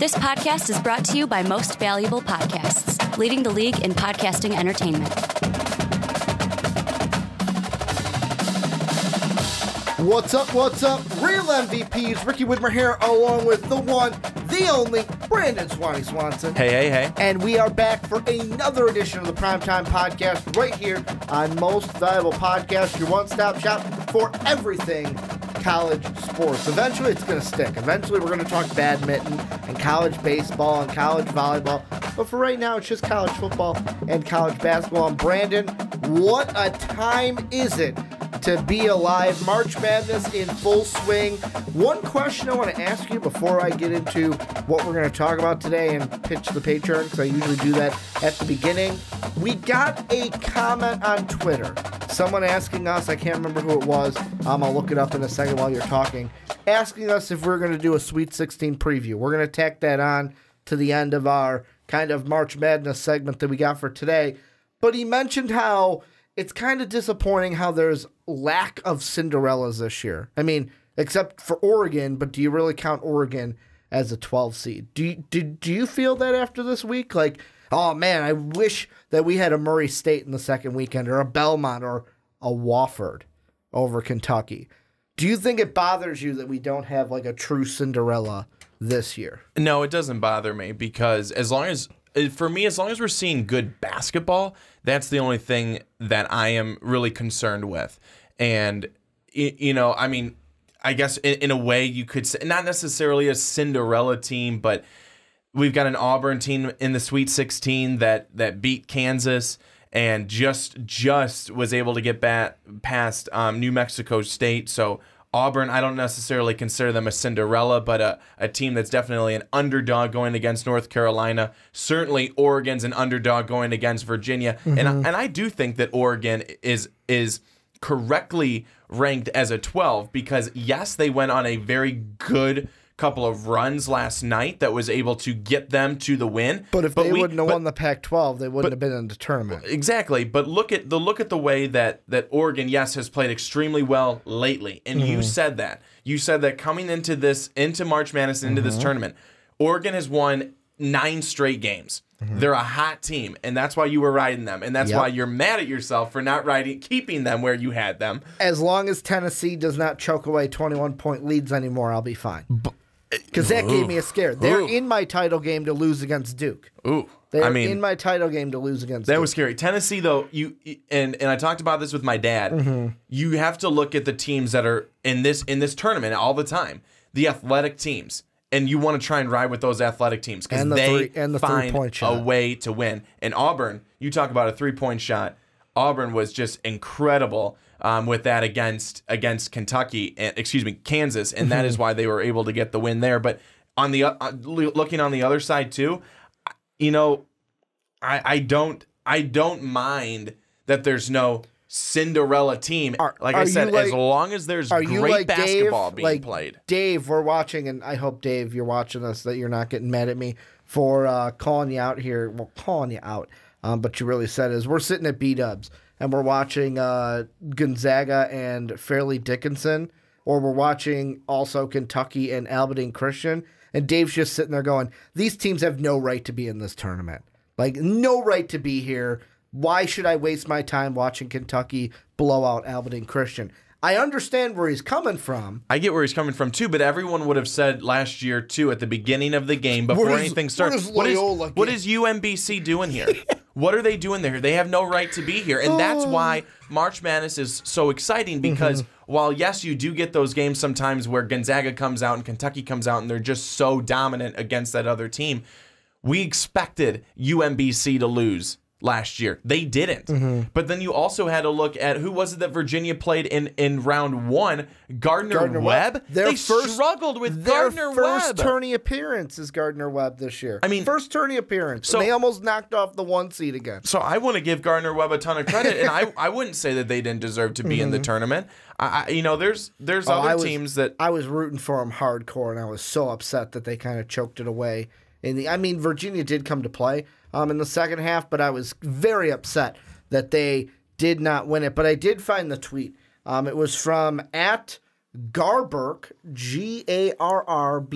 This podcast is brought to you by Most Valuable Podcasts, leading the league in podcasting entertainment. What's up, Real MVPs, Ricky Widmer here, along with the one, the only, Brandon Swanson. Hey. And we are back for another edition of the Primetime Podcast right here on Most Valuable Podcast, your one-stop shop for everything college sports. Eventually it's going to stick. Eventually we're going to talk badminton and college baseball and college volleyball. But for right now, it's just college football and college basketball. And Brandon, what a time is it to be alive. March Madness in full swing. One question I want to ask you before I get into what we're going to talk about today and pitch the Patreon, because I usually do that at the beginning. We got a comment on Twitter. Someone asking us, I can't remember who it was, I'll look it up in a second while you're talking, asking us if we're going to do a Sweet 16 preview. We're going to tack that on to the end of our kind of March Madness segment that we got for today. But he mentioned how it's kind of disappointing how there's lack of Cinderellas this year. I mean, except for Oregon, but do you really count Oregon as a 12 seed? Do you feel that after this week? Like, oh man, I wish that we had a Murray State in the second weekend, or a Belmont, or a Wofford over Kentucky. Do you think it bothers you that we don't have like a true Cinderella this year? No, it doesn't bother me, because for me, as long as we're seeing good basketball, that's the only thing that I am really concerned with. And, I mean, I guess in a way you could say, not necessarily a Cinderella team, but we've got an Auburn team in the Sweet 16 that beat Kansas and just was able to get past New Mexico State. So Auburn, I don't necessarily consider them a Cinderella, but a team that's definitely an underdog going against North Carolina. Certainly Oregon's an underdog going against Virginia. Mm-hmm. And I do think that Oregon is correctly ranked as a 12, because yes, they went on a very good couple of runs last night that was able to get them to the win. But if they wouldn't have won the Pac-12, they wouldn't have been in the tournament. Exactly. But look at the way that Oregon, yes, has played extremely well lately. And you said that. You said that coming into March Madness, into this tournament, Oregon has won 9 straight games. They're a hot team, and that's why you were riding them, and that's why you're mad at yourself for not keeping them where you had them. As long as Tennessee does not choke away 21-point leads anymore, I'll be fine. Because that gave me a scare. They're in my title game to lose against Duke. They're in my title game to lose against Duke. That was scary. Tennessee, though, and I talked about this with my dad. You have to look at the teams that are in this tournament all the time. The athletic teams. And you want to try and ride with those athletic teams, because they find a way to win. And Auburn, you talk about a 3-point shot. Auburn was just incredible with that against Kansas, and that is why they were able to get the win there. But on the looking on the other side too, I don't mind that there's no Cinderella team. Like I said, as long as there's great basketball being played. Dave, we're watching, and I hope, Dave, you're watching this, that you're not getting mad at me for calling you out here. Well, calling you out, but you really said is we're sitting at B-Dubs, and we're watching Gonzaga and Fairleigh Dickinson, or we're watching also Kentucky and Abilene Christian, and Dave's just sitting there going, these teams have no right to be in this tournament. Like, no right to be here. Why should I waste my time watching Kentucky blow out Abilene Christian? I understand where he's coming from. I get where he's coming from, too, but everyone would have said last year, too, at the beginning of the game, before anything starts, what is UMBC doing here? What are they doing there? They have no right to be here. And that's why March Madness is so exciting, because while, yes, you do get those games sometimes where Gonzaga comes out and Kentucky comes out and they're just so dominant against that other team, we expected UMBC to lose last year. They didn't. But then you also had to look at who was it that Virginia played in round 1? Gardner Webb? They struggled with Gardner Webb. Their first tourney appearance is Gardner Webb this year. I mean, first tourney appearance. So, and they almost knocked off the 1 seed again. So I want to give Gardner Webb a ton of credit, and I wouldn't say that they didn't deserve to be in the tournament. There's other teams that I was rooting for them hardcore, and I was so upset that they kind of choked it away. Virginia did come to play in the second half, but I was very upset that they did not win it. But I did find the tweet. It was from Garberk, Garrberk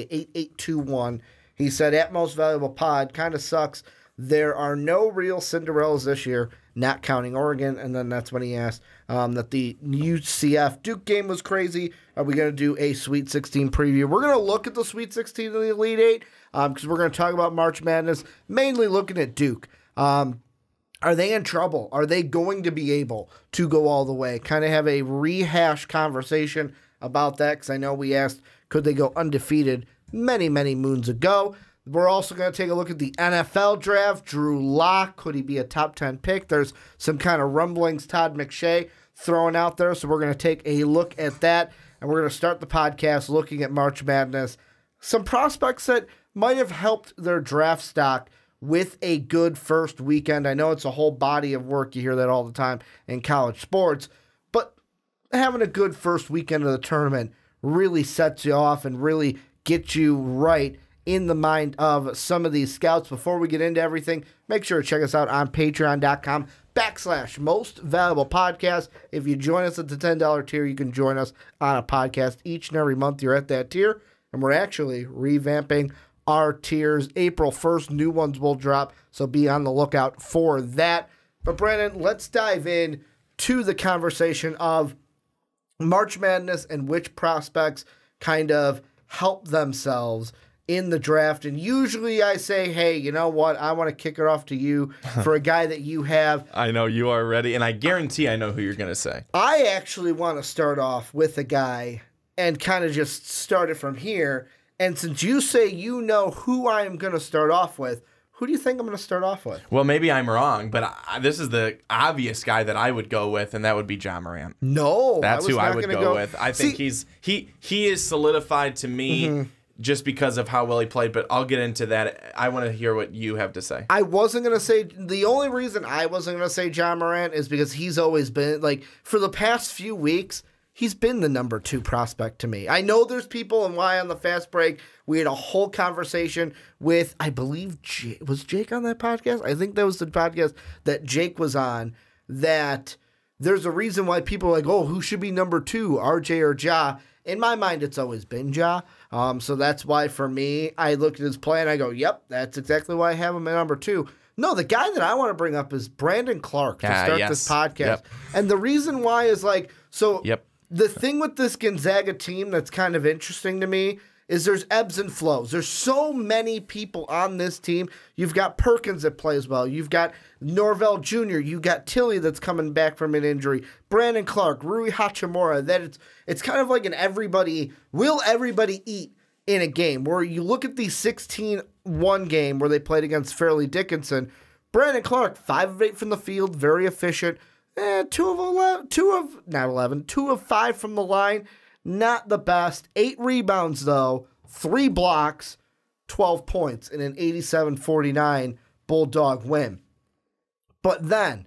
8821. He said, at Most Valuable Pod, kind of sucks. There are no real Cinderellas this year, not counting Oregon. And then that's when he asked that the UCF Duke game was crazy. Are we going to do a Sweet 16 preview? We're going to look at the Sweet 16 and the Elite Eight because we're going to talk about March Madness, mainly looking at Duke. Are they in trouble? Are they going to be able to go all the way? Kind of have a rehash conversation about that because I know we asked, could they go undefeated many, many moons ago? We're also going to take a look at the NFL draft. Drew Lock, could he be a top 10 pick? There's some kind of rumblings Todd McShay throwing out there, so we're going to take a look at that, and we're going to start the podcast looking at March Madness. Some prospects that might have helped their draft stock with a good first weekend. I know it's a whole body of work. You hear that all the time in college sports, but having a good first weekend of the tournament really sets you off and really gets you right in the mind of some of these scouts. Before we get into everything, make sure to check us out on patreon.com/Most Valuable Podcast. If you join us at the $10 tier, you can join us on a podcast each and every month you're at that tier. And we're actually revamping our tiers. April 1st, new ones will drop, so be on the lookout for that. But Brandon, let's dive in to the conversation of March Madness and which prospects kind of help themselves in the draft. And usually I say, hey, you know what? I want to kick it off to you for a guy that you have. I know you are ready, and I guarantee I know who you're going to say. I actually want to start off with a guy and kind of just start it from here. And since you say you know who I am going to start off with, who do you think I'm going to start off with? Well, maybe I'm wrong, but this is the obvious guy that I would go with, and that would be Ja Morant. No, that's who I would go with. I think he is solidified to me just because of how well he played, but I'll get into that. I want to hear what you have to say. I wasn't going to say, the only reason I wasn't going to say Ja Morant is because he's always been, like, for the past few weeks, he's been the number 2 prospect to me. I know there's people, and why on the fast break, we had a whole conversation with, I believe, was Jake on that podcast? I think that was the podcast that Jake was on, that there's a reason why people are like, oh, who should be number 2, RJ or Ja? In my mind, it's always been Ja. So that's why, for me, I look at his play and I go, yep, that's exactly why I have him at number 2. No, the guy that I want to bring up is Brandon Clark to start this podcast. Yep. And the reason why is like, so the thing with this Gonzaga team that's kind of interesting to me is there's ebbs and flows. There's so many people on this team. You've got Perkins that plays well. You've got Norvell Jr. You got Tilly that's coming back from an injury. Brandon Clark, Rui Hachimura. That it's kind of like an will everybody eat in a game where you look at the 16-1 game where they played against Fairleigh Dickinson. Brandon Clark, 5 of 8 from the field, very efficient. 2 of 5 from the line. Not the best. 8 rebounds, though. 3 blocks, 12 points in an 87-49 Bulldog win. But then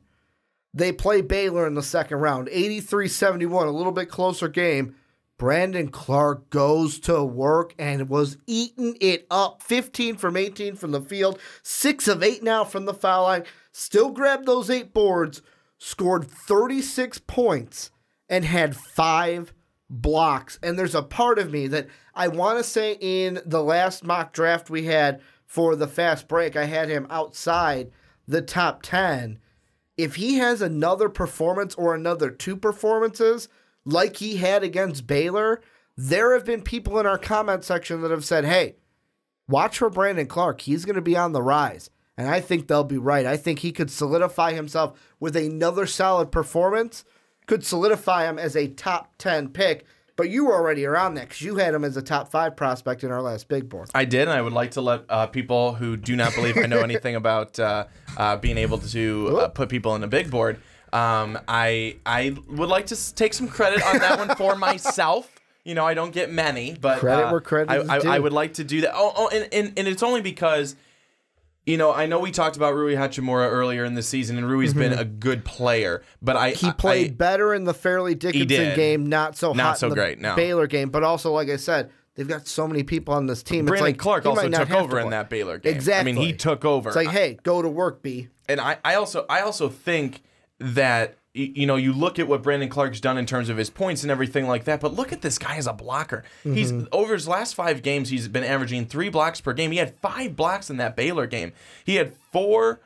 they play Baylor in the second round. 83-71, a little bit closer game. Brandon Clark goes to work and was eating it up. 15 from 18 from the field. 6 of 8 now from the foul line. Still grabbed those 8 boards. Scored 36 points and had 5 blocks. And there's a part of me that I want to say in the last mock draft we had for the fast break, I had him outside the top 10. If he has another performance or another 2 performances like he had against Baylor, there have been people in our comment section that have said, hey, watch for Brandon Clark. He's going to be on the rise. And I think they'll be right. I think he could solidify himself with another solid performance, could solidify him as a top 10 pick. But you were already around that because you had him as a top 5 prospect in our last big board. I did, and I would like to let people who do not believe I know anything about being able to put people in a big board, I would like to take some credit on that one for myself. You know, I don't get many, but credit where credit is due. I would like to do that. And it's only because, you know, I know we talked about Rui Hachimura earlier in the season, and Rui's been a good player, but he played better in the Fairleigh Dickinson game, not so great. No. Baylor game, but also, like I said, they've got so many people on this team. Brandon it's like, Clark also took over in that Baylor game. Exactly. I mean, he took over. It's like, hey, go to work, B. And I also think that, you look at what Brandon Clark's done in terms of his points and everything like that, but look at this guy as a blocker. He's over his last 5 games, he's been averaging 3 blocks per game. He had 5 blocks in that Baylor game. He had 4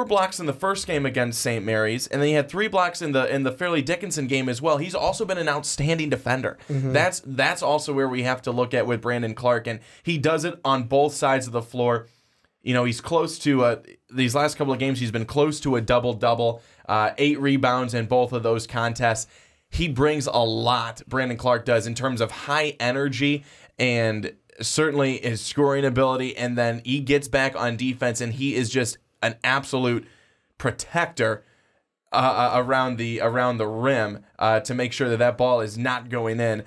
blocks in the first game against St. Mary's, and then he had 3 blocks in the Fairleigh Dickinson game as well. He's also been an outstanding defender. That's also where we have to look at with Brandon Clark, and he does it on both sides of the floor. He's close to these last couple of games. He's been close to a double-double, 8 rebounds in both of those contests. He brings a lot, Brandon Clark does, in terms of high energy and certainly his scoring ability. And then he gets back on defense, and he is just an absolute protector around the rim to make sure that ball is not going in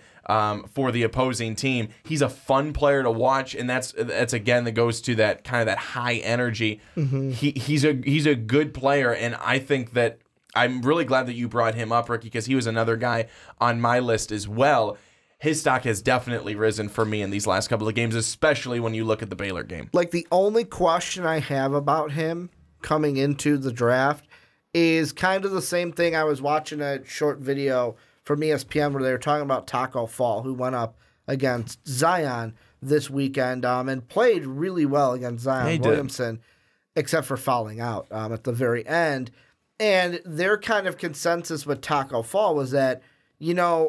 for the opposing team. He's a fun player to watch, and that's again that goes to that kind of that high energy. He's a good player, and I think that I'm really glad that you brought him up, Ricky, because he was another guy on my list as well. His stock has definitely risen for me in these last couple of games, especially when you look at the Baylor game. Like, the only question I have about him coming into the draft is kind of the same thing. I was watching a short video from ESPN where they were talking about Taco Fall, who went up against Zion this weekend and played really well against Zion Williamson, except for fouling out at the very end. And their kind of consensus with Taco Fall was that,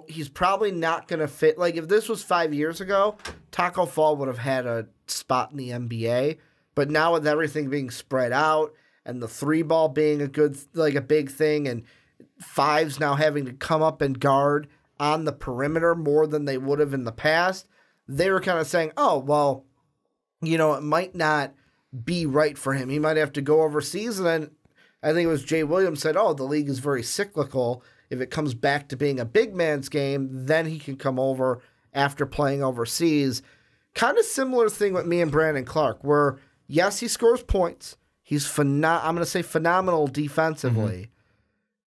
he's probably not going to fit. Like, if this was 5 years ago, Taco Fall would have had a spot in the NBA. But now with everything being spread out and the 3-ball being a big thing, and 5s now having to come up and guard on the perimeter more than they would have in the past, they were kind of saying, oh, well, it might not be right for him. He might have to go overseas. And then I think it was Jay Williams said, oh, the league is very cyclical. If it comes back to being a big man's game, then he can come over after playing overseas. Kind of similar thing with me and Brandon Clark, where, yes, he scores points. He's I'm going to say phenomenal defensively.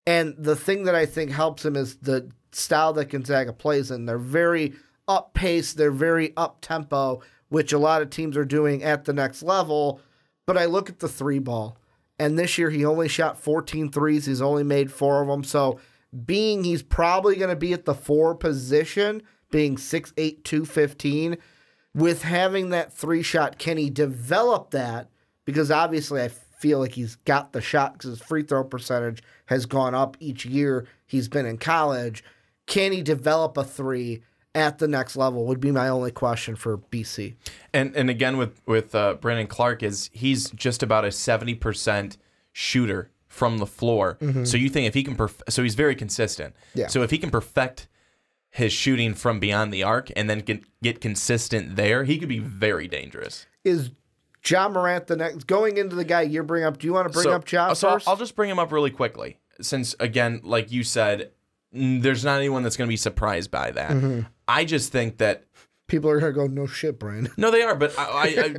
And the thing that I think helps him is the style that Gonzaga plays in. They're very up-paced. They're very up-tempo, which a lot of teams are doing at the next level. But I look at the 3-ball, and this year he only shot 14 threes. He's only made 4 of them. So he's probably going to be at the 4 position, being 6'8", 215. With having that 3-shot, can he develop that? Because obviously I feel like he's got the shot because his free throw percentage has gone up each year he's been in college. Can he develop a 3 at the next level would be my only question for BC. And again with Brandon Clark is he's just about a 70% shooter from the floor. So you think if he can so he's very consistent. Yeah. So if he can perfect his shooting from beyond the arc and then get consistent there, he could be very dangerous. Is Ja Morant the next going into the guy you bring up? Do you want to bring up Ja first? I'll just bring him up really quickly since, again, like you said, there's not anyone that's going to be surprised by that. I just think that people are going to go, no shit, Brian. No, they are, but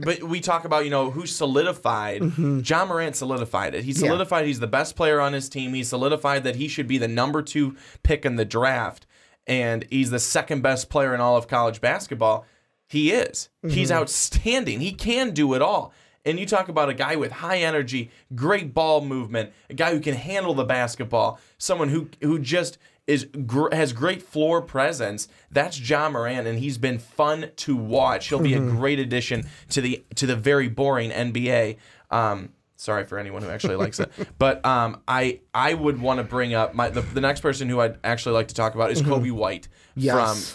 but we talk about, who solidified. Ja Morant solidified it. He solidified he's the best player on his team. He solidified that he should be the number 2 pick in the draft, and he's the second best player in all of college basketball. He is. He's outstanding. He can do it all. And you talk about a guy with high energy, great ball movement, a guy who can handle the basketball, someone who just has great floor presence. That's Ja Morant, and he's been fun to watch. He'll be a great addition to the very boring NBA. Sorry for anyone who actually likes it, but I would want to bring up the next person who I'd actually like to talk about is Kobe White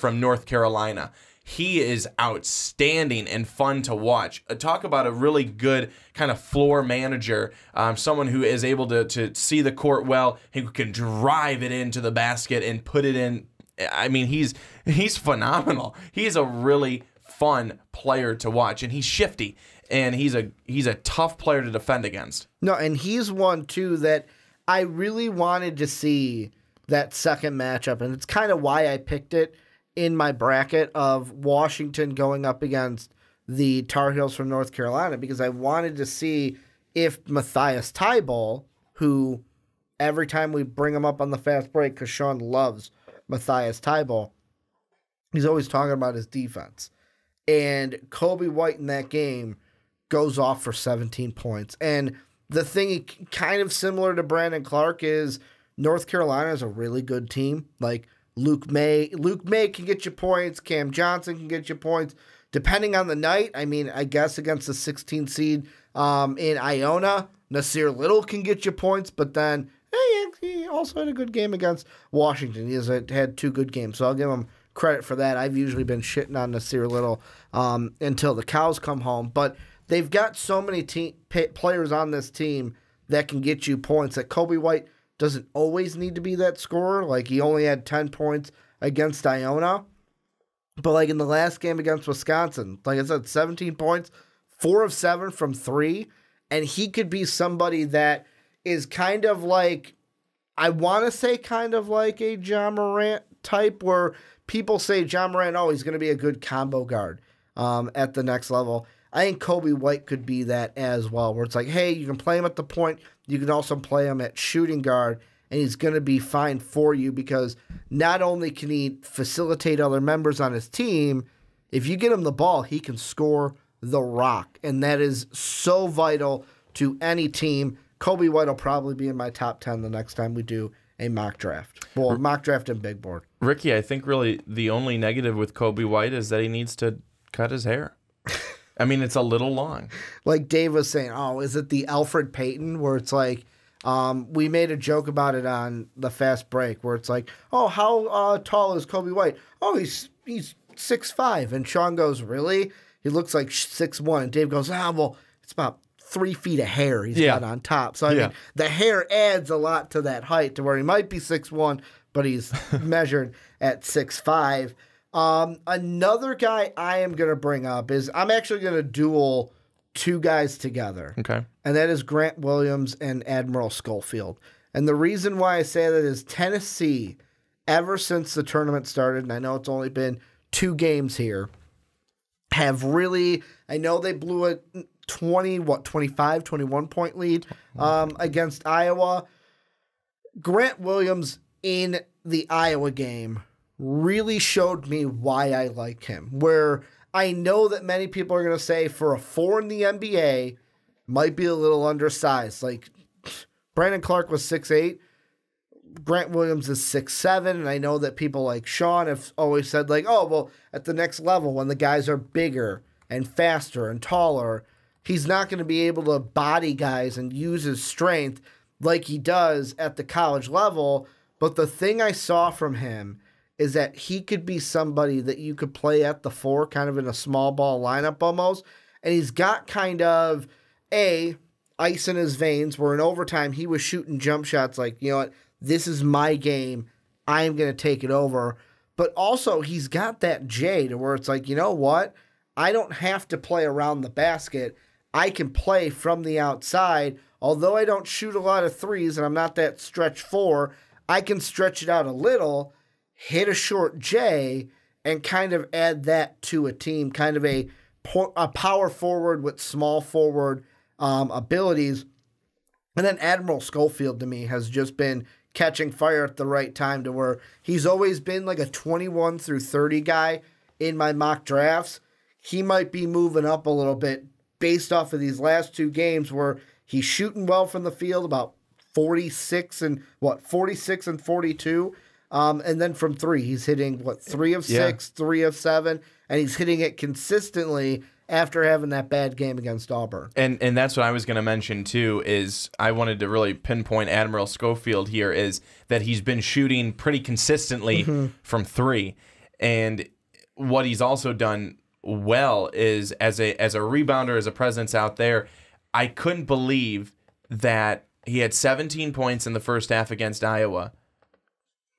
from North Carolina. He is outstanding and fun to watch. Talk about a really good kind of floor manager, someone who is able to see the court well, who can drive it into the basket and put it in. I mean, he's phenomenal. He's a really fun player to watch, and he's shifty, and he's a tough player to defend against. No, and he's one, too, that I really wanted to see that second matchup, and it's kind of why I picked it in my bracket of Washington going up against the Tar Heels from North Carolina, because I wanted to see if Matthias Thybulle, who every time we bring him up on the fast break, because Sean loves Matthias Thybulle, he's always talking about his defense. And Kobe White in that game goes off for 17 points. And the thing kind of similar to Brandon Clark is North Carolina is a really good team. Like Luke May can get you points. Cam Johnson can get you points. Depending on the night, I mean, I guess against the 16 seed in Iona, Nasir Little can get you points, but then he also had a good game against Washington. He has had 2 good games, so I'll give him credit for that. I've usually been shitting on Nasir Little until the cows come home, but they've got so many players on this team that can get you points that Kobe White doesn't always need to be that scorer. Like, he only had 10 points against Iona. But, like, in the last game against Wisconsin, like I said, 17 points, 4 of 7 from 3. And he could be somebody that is kind of like, I want to say kind of like a John Morant type, where people say John Morant, oh, he's going to be a good combo guard at the next level. I think Kobe White could be that as well, where it's like, hey, you can play him at the point. You can also play him at shooting guard, and he's going to be fine for you because not only can he facilitate other members on his team, if you get him the ball, he can score the rock, and that is so vital to any team. Kobe White will probably be in my top 10 the next time we do a mock draft. Well, mock draft and big board. Ricky, I think really the only negative with Kobe White is that he needs to cut his hair. I mean, it's a little long. Like Dave was saying, oh, is it the Alfred Payton where it's like, we made a joke about it on the fast break where it's like, oh, how tall is Kobe White? Oh, he's 6'5". And Sean goes, really? He looks like 6'1". And Dave goes, well, it's about 3 feet of hair he's got on top. So, I mean, the hair adds a lot to that height to where he might be 6'1", but he's measured at 6'5". Another guy I am going to bring up is I'm actually going to duel 2 guys together. Okay. And that is Grant Williams and Admiral Schofield. And the reason why I say that is Tennessee, ever since the tournament started, and I know it's only been 2 games here, have really, I know they blew a 25, 21 point lead against Iowa. Grant Williams in the Iowa game really showed me why I like him. Where I know that many people are going to say for a 4 in the NBA, might be a little undersized. Like, Brandon Clark was 6'8". Grant Williams is 6'7", and I know that people like Sean have always said, like, oh, well, at the next level, when the guys are bigger and faster and taller, he's not going to be able to body guys and use his strength like he does at the college level. But the thing I saw from him is that he could be somebody that you could play at the 4, kind of in a small ball lineup almost. And he's got kind of ice in his veins, where in overtime he was shooting jump shots like, you know what, this is my game. I'm going to take it over. But also he's got that J to where it's like, you know what? I don't have to play around the basket. I can play from the outside. Although I don't shoot a lot of threes and I'm not that stretch 4, I can stretch it out a little, hit a short J, and kind of add that to a team, kind of a power forward with small forward abilities. And then Admiral Schofield, to me, has just been catching fire at the right time to where he's always been like a 21 through 30 guy in my mock drafts. He might be moving up a little bit based off of these last 2 games where he's shooting well from the field, about 46 and 42. And then from 3, he's hitting 3 of 6, 3 of 7, and he's hitting it consistently after having that bad game against Auburn. And that's what I was going to mention too, is I wanted to really pinpoint Admiral Schofield here, is that he's been shooting pretty consistently from 3. And what he's also done well is as a rebounder, as a presence out there, I couldn't believe that he had 17 points in the first half against Iowa,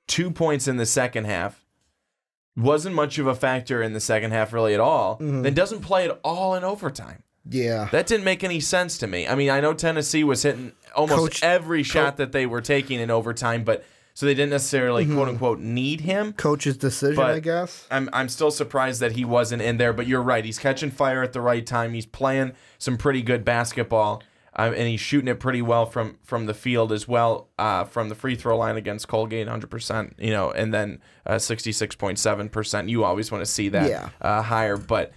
2 points in the second half, wasn't much of a factor in the second half really at all, then doesn't play at all in overtime. Yeah. That didn't make any sense to me. I mean, I know Tennessee was hitting almost every shot that they were taking in overtime, but so they didn't necessarily, quote-unquote, need him. Coach's decision, I guess. I'm still surprised that he wasn't in there, but you're right. He's catching fire at the right time. He's playing some pretty good basketball. And he's shooting it pretty well from the field as well, from the free throw line against Colgate, 100%, and then 66.7%. You always want to see that higher, but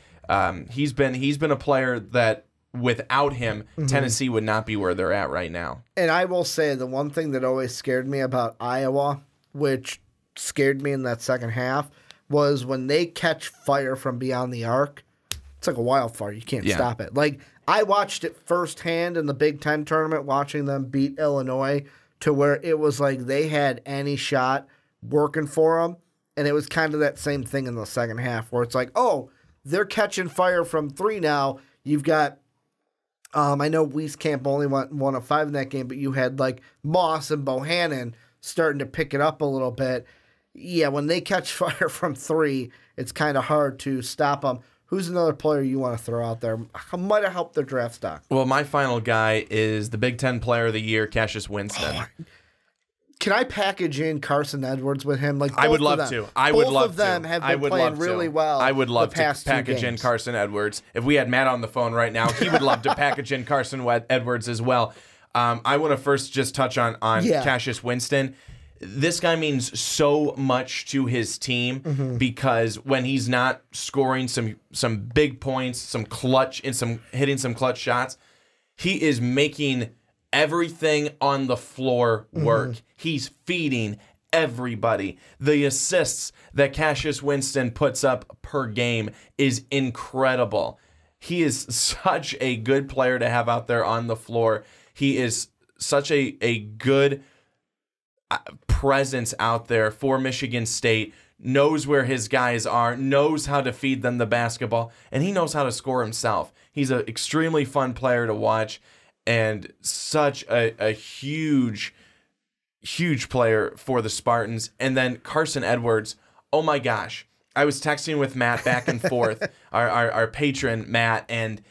he's been a player that without him, Tennessee would not be where they're at right now. And I will say the one thing that always scared me about Iowa, which scared me in that second half, was when they catch fire from beyond the arc. It's like a wildfire. You can't stop it. Like, I watched it firsthand in the Big Ten tournament, watching them beat Illinois to where it was like they had any shot working for them. And it was kind of that same thing in the second half where it's like, oh, they're catching fire from three now. You've got, I know Wieskamp only went 1 of 5 in that game, but you had like Moss and Bohannon starting to pick it up a little bit. Yeah, when they catch fire from three, it's kind of hard to stop them. Who's another player you want to throw out there? Might have helped their draft stock. Well, my final guy is the Big Ten Player of the Year, Cassius Winston. Can I package in Carson Edwards with him? Like, I would love to. I would love to. Both of them have been playing really well. I would love the past to package in Carson Edwards. If we had Matt on the phone right now, he would love to package in Carson Edwards as well. I want to first just touch on Cassius Winston. This guy means so much to his team because when he's not scoring some big points, hitting some clutch shots, he is making everything on the floor work. He's feeding everybody. The assists that Cassius Winston puts up per game is incredible. He is such a good player to have out there on the floor. He is such a good presence out there for Michigan State, knows where his guys are, knows how to feed them the basketball, and he knows how to score himself. He's an extremely fun player to watch and such a huge player for the Spartans. And then Carson Edwards, oh my gosh. I was texting with Matt back and forth, our patron, Matt, and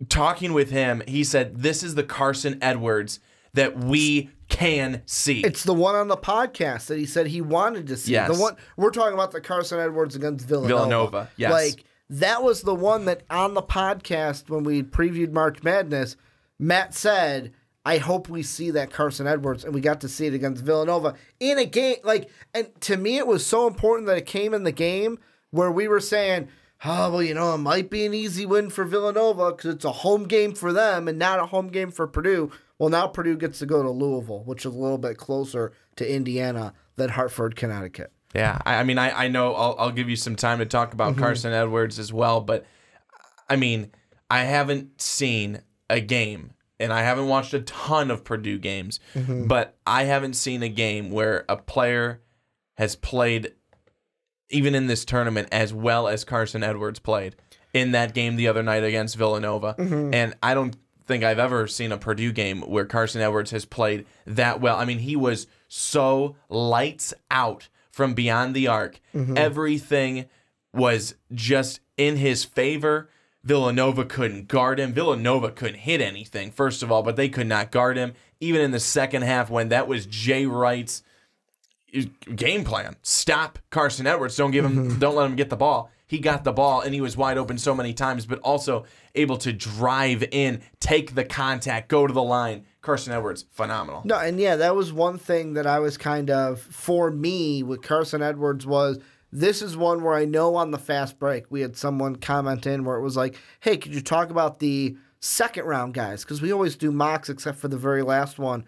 talking with him, he said, this is the Carson Edwards that we can see. It's the one on the podcast that he said he wanted to see. Yes. The one we're talking about, the Carson Edwards against Villanova. Yes. Like, that was the one that on the podcast when we previewed March Madness, Matt said, I hope we see that Carson Edwards, and we got to see it against Villanova in a game. Like, and to me, it was so important that it came in the game where we were saying, oh, well, it might be an easy win for Villanova because it's a home game for them and not a home game for Purdue. Well, now Purdue gets to go to Louisville, which is a little bit closer to Indiana than Hartford, Connecticut. Yeah, I mean, I know I'll give you some time to talk about Carson Edwards as well, but, I mean, I haven't seen a game, and I haven't watched a ton of Purdue games, but I haven't seen a game where a player has played, even in this tournament, as well as Carson Edwards played in that game the other night against Villanova. And I don't think I've ever seen a Purdue game where Carson Edwards has played that well. I mean, he was so lights out from beyond the arc. Everything was just in his favor. Villanova couldn't guard him. Villanova couldn't hit anything, first of all, but they could not guard him. Even in the second half, when that was Jay Wright's game plan, stop Carson Edwards. Don't let him get the ball. He got the ball, and he was wide open so many times, but also able to drive in, take the contact, go to the line. Carson Edwards, phenomenal. No, and yeah, that was one thing that I was kind of, for me, with Carson Edwards was, this is one where I know on the fast break, we had someone comment in where it was like, hey, could you talk about the second round guys? Because we always do mocks except for the very last one,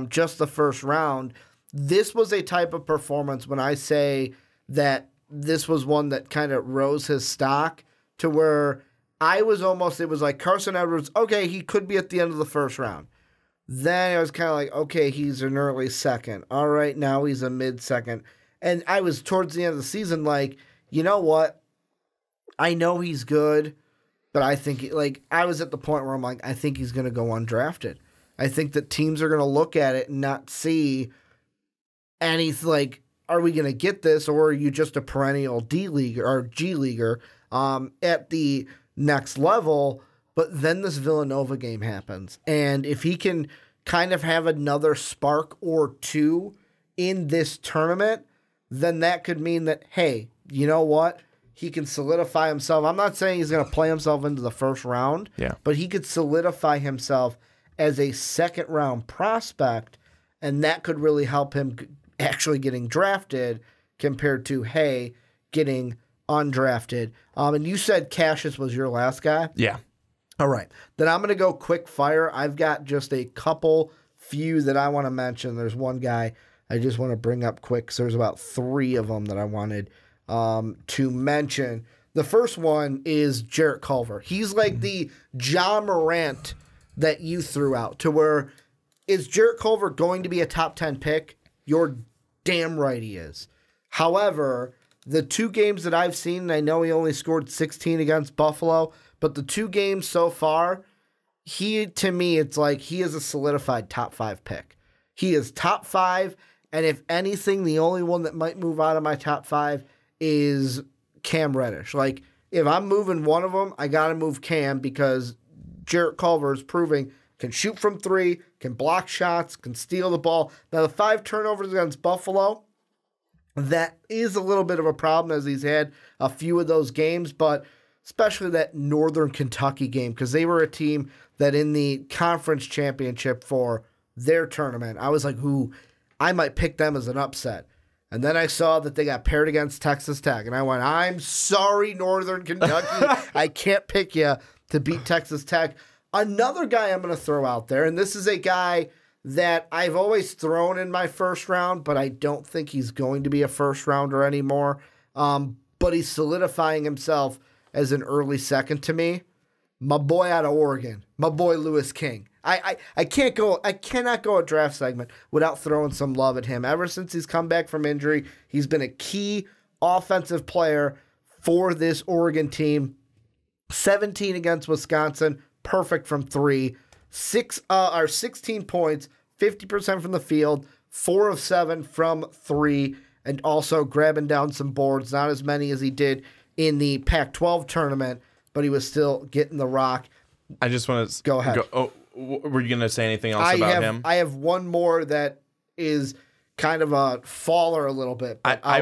just the first round. This was a type of performance when I say that this was one that kind of rose his stock to where I was almost, it was like Carson Edwards, okay, he could be at the end of the first round. Then I was kind of like, okay, he's an early second. All right, now he's a mid-second. And I was towards the end of the season like, you know what? I know he's good, but I think, like, I was at the point where I'm like, I think he's going to go undrafted. I think that teams are going to look at it and not see anything like, are we going to get this, or are you just a perennial D-leaguer or G-leaguer at the next level? But then this Villanova game happens. And if he can kind of have another spark or two in this tournament, then that could mean that, hey, you know what? He can solidify himself. I'm not saying he's going to play himself into the first round, but he could solidify himself as a second-round prospect, and that could really help him actually getting drafted compared to, hey, getting undrafted. And you said Cassius was your last guy? Yeah. All right. Then I'm going to go quick fire. I've got just a few that I want to mention. There's one guy I just want to bring up quick. So there's about 3 of them that I wanted to mention. The first one is Jarrett Culver. He's like the Ja Morant that you threw out, to where, is Jarrett Culver going to be a top 10 pick? You're damn right he is. However, the 2 games that I've seen, and I know he only scored 16 against Buffalo, but the 2 games so far, to me, it's like he is a solidified top 5 pick. He is top 5, and if anything, the only one that might move out of my top 5 is Cam Reddish. Like, if I'm moving one of them, I got to move Cam, because Jarrett Culver is proving can shoot from 3, can block shots, can steal the ball. Now, the 5 turnovers against Buffalo, that is a little bit of a problem, as he's had a few of those games, but especially that Northern Kentucky game, because they were a team that in the conference championship for their tournament, I was like, I might pick them as an upset. And then I saw that they got paired against Texas Tech, and I went, I'm sorry, Northern Kentucky. I can't pick you to beat Texas Tech. Another guy I'm going to throw out there, and this is a guy that I've always thrown in my first round, but I don't think he's going to be a first rounder anymore. But he's solidifying himself as an early second to me. My boy out of Oregon, my boy Lewis King. I cannot go a draft segment without throwing some love at him. Ever since he's come back from injury, he's been a key offensive player for this Oregon team. 17 against Wisconsin, perfect from 3. 16 points, 50% from the field, 4 of 7 from 3, and also grabbing down some boards. Not as many as he did in the Pac-12 tournament, but he was still getting the rock. I just want to go ahead. Were you going to say anything else about him? I have one more that is kind of a faller a little bit. I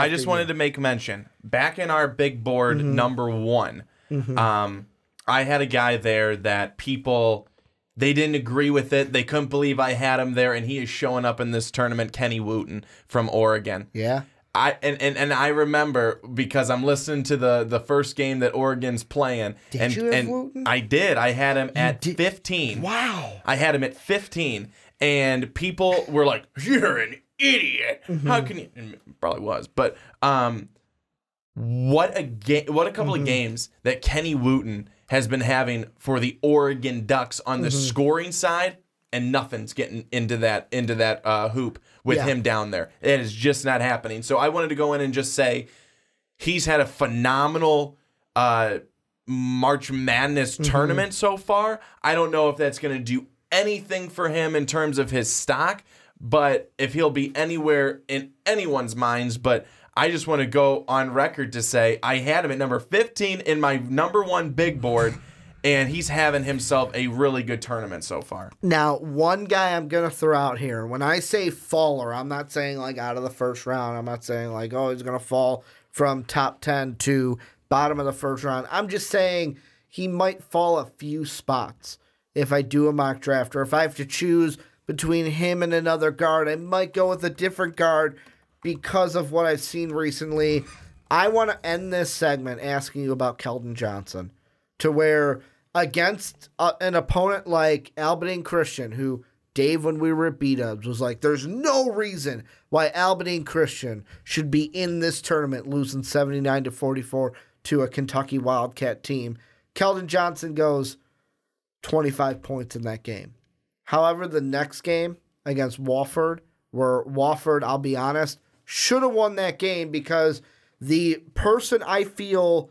just wanted to make mention. Back in our big board number 1, I had a guy there that people, they didn't agree with it. They couldn't believe I had him there, and he is showing up in this tournament, Kenny Wooten from Oregon. Yeah. I remember, because I'm listening to the first game that Oregon's playing. Did you have Wooten? I did. I had him at 15. Wow. I had him at 15, and people were like, "You're an idiot. How can you?" And probably was, but what a couple of games that Kenny Wooten has been having for the Oregon Ducks on the scoring side, and nothing's getting into that hoop with him down there. It is just not happening. So I wanted to go in and just say he's had a phenomenal March Madness tournament so far. I don't know if that's going to do anything for him in terms of his stock, but if he'll be anywhere in anyone's minds. But I just want to go on record to say I had him at number 15 in my number 1 big board, and he's having himself a really good tournament so far. Now, one guy I'm going to throw out here, when I say faller, I'm not saying like out of the first round. I'm not saying like, oh, he's going to fall from top 10 to bottom of the first round. I'm just saying he might fall a few spots if I do a mock draft, or if I have to choose between him and another guard, I might go with a different guard because of what I've seen recently. I want to end this segment asking you about Keldon Johnson, to where against an opponent like Albany Christian, who Dave, when we were at B-Dubs, was like, there's no reason why Albany Christian should be in this tournament, losing 79-44 to a Kentucky Wildcat team. Keldon Johnson goes 25 points in that game. However, the next game against Wofford, where Wofford, I'll be honest, should have won that game, because the person I feel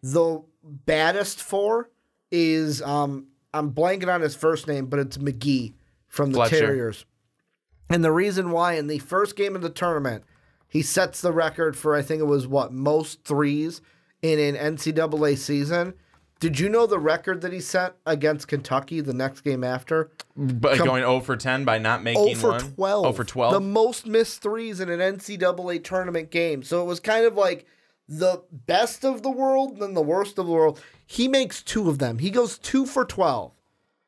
the baddest for is, I'm blanking on his first name, but it's McGee from the Fletcher. Terriers. And the reason why, in the first game of the tournament, he sets the record for, I think it was, most threes in an NCAA season. Did you know the record that he set against Kentucky the next game after? But going 0 for 10 by not making 0 one? for 12. 0 for 12? The most missed threes in an NCAA tournament game. So it was kind of like the best of the world and then the worst of the world. He makes 2 of them. He goes 2 for 12.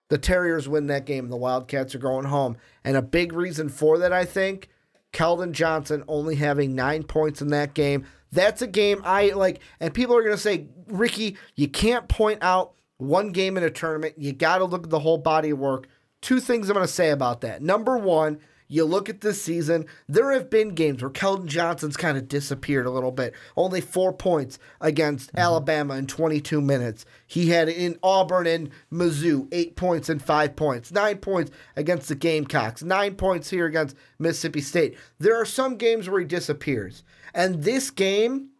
The Terriers win that game. The Wildcats are going home. And a big reason for that, I think, Keldon Johnson only having 9 points in that game. That's a game I like, and people are going to say, Ricky, you can't point out one game in a tournament. You got to look at the whole body of work. Two things I'm going to say about that. Number one, you look at this season, there have been games where Keldon Johnson's kind of disappeared a little bit. Only 4 points against Alabama in 22 minutes. He had in Auburn and Mizzou, 8 points and 5 points. 9 points against the Gamecocks. 9 points here against Mississippi State. There are some games where he disappears. And this game,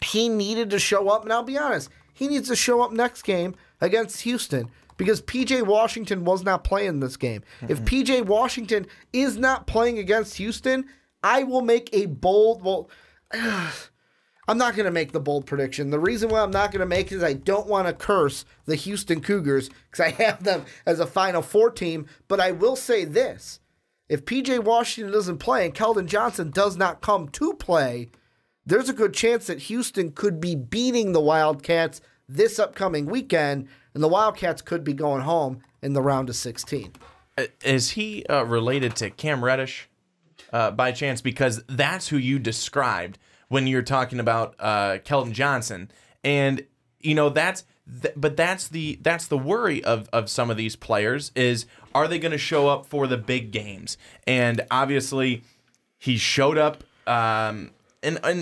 he needed to show up. And I'll be honest, he needs to show up next game against Houston, because P.J. Washington was not playing this game. If P.J. Washington is not playing against Houston, I will make a bold, I'm not going to make the bold prediction. The reason why I'm not going to make it is I don't want to curse the Houston Cougars because I have them as a Final Four team, but I will say this. If P.J. Washington doesn't play and Keldon Johnson does not come to play, there's a good chance that Houston could be beating the Wildcats this upcoming weekend, and the Wildcats could be going home in the round of 16. Is he related to Cam Reddish by chance? Because that's who you described when you're talking about Keldon Johnson, and you know that's the worry of some of these players is, are they going to show up for the big games? And obviously, he showed up and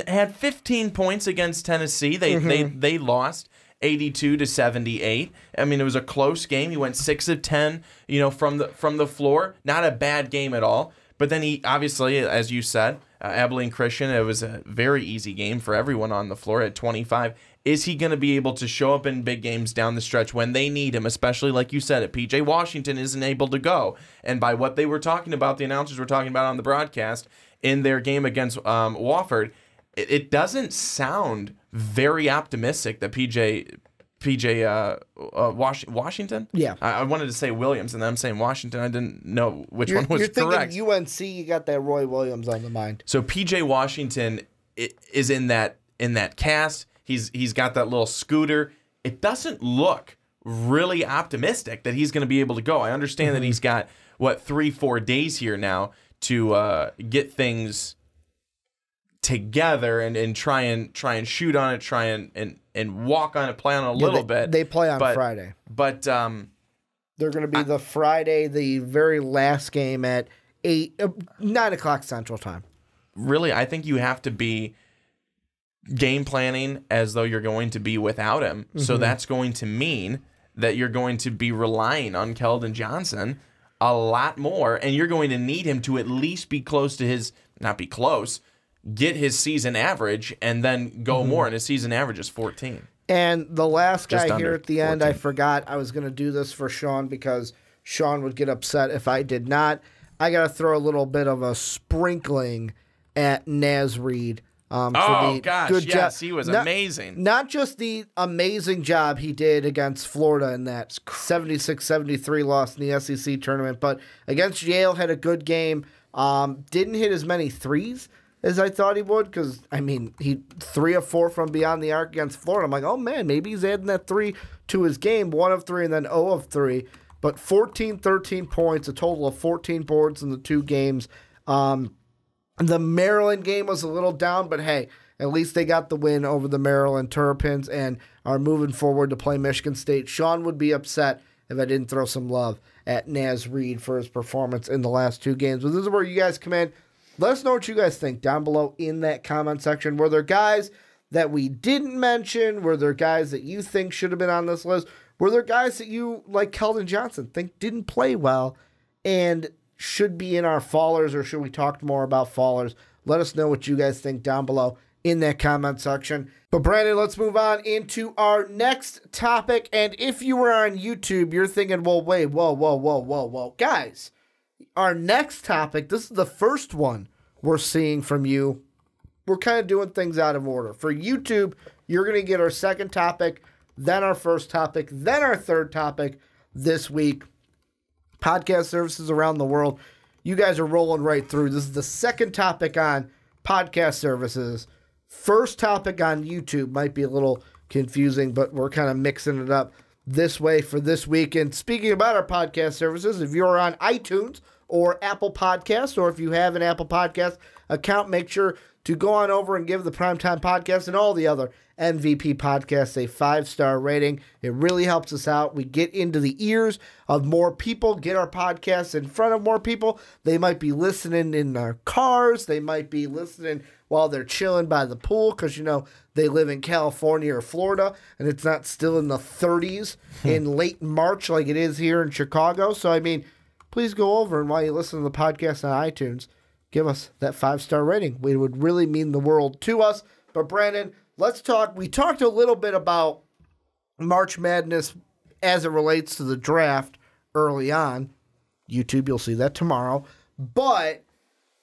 had 15 points against Tennessee. They lost 82-78. I mean, it was a close game. He went 6 of 10, from the floor. Not a bad game at all. But then he obviously, as you said, Abilene Christian, it was a very easy game for everyone on the floor at 25. Is he going to be able to show up in big games down the stretch when they need him, especially like you said, if P.J. Washington isn't able to go? And by what they were talking about, the announcers were talking about on the broadcast in their game against Wofford, it doesn't sound very optimistic that PJ Washington? Yeah. I wanted to say Williams, and then I'm saying Washington. I didn't know which one was correct. You're thinking UNC, you got that Roy Williams on the mind. So PJ Washington is in that cast. He's got that little scooter. It doesn't look really optimistic that he's going to be able to go. I understand that he's got, 3-4 days here now to get things together and try and shoot on it, try and walk on it, play on it a little bit. They play on Friday. But they're going to be the Friday, the very last game at 9 o'clock Central Time. Really, I think you have to be game planning as though you're going to be without him. So that's going to mean that you're going to be relying on Keldon Johnson a lot more, and you're going to need him to at least be close to get his season average, and then go more. And his season average is 14. And the last Just guy here at the end, 14. I forgot I was going to do this for Sean because Sean would get upset if I did not. I got to throw a little bit of a sprinkling at Naz Reid. Yes, he was amazing. Not just the amazing job he did against Florida in that 76-73 loss in the SEC tournament, but against Yale had a good game. Didn't hit as many threes as I thought he would, because, he 3 of 4 from beyond the arc against Florida. I'm like, oh, man, maybe he's adding that 3 to his game, 1 of 3 and then 0 of 3. But 13 points, a total of 14 boards in the 2 games. The Maryland game was a little down, but hey, at least they got the win over the Maryland Terrapins and are moving forward to play Michigan State. Sean would be upset if I didn't throw some love at Naz Reid for his performance in the last 2 games. But this is where you guys come in. Let us know what you guys think down below in that comment section. Were there guys that we didn't mention? Were there guys that you think should have been on this list? Were there guys that you, like Keldon Johnson, think didn't play well and should be in our fallers, or should we talk more about fallers? Let us know what you guys think down below in that comment section. But Brandon, let's move on into our next topic. And if you were on YouTube, you're thinking, well, wait, whoa. Guys, our next topic, this is the first one we're seeing from you. We're kind of doing things out of order. For YouTube, you're going to get our second topic, then our first topic, then our third topic this week. Podcast services around the world. You guys are rolling right through. This is the second topic on podcast services. First topic on YouTube might be a little confusing, but we're kind of mixing it up this way for this week. And speaking about our podcast services, if you're on iTunes or Apple Podcasts, or if you have an Apple Podcast account, make sure to go on over and give the Primetime Podcast and all the other MVP podcasts a 5-star rating. It really helps us out. We get into the ears of more people, get our podcasts in front of more people. They might be listening in their cars. They might be listening while they're chilling by the pool because, they live in California or Florida and it's not still in the 30s in late March like it is here in Chicago. So, please go over and while you listen to the podcast on iTunes, give us that 5-star rating. It would really mean the world to us. But, Brandon, let's talk. We talked a little bit about March Madness as it relates to the draft early on. YouTube, you'll see that tomorrow. But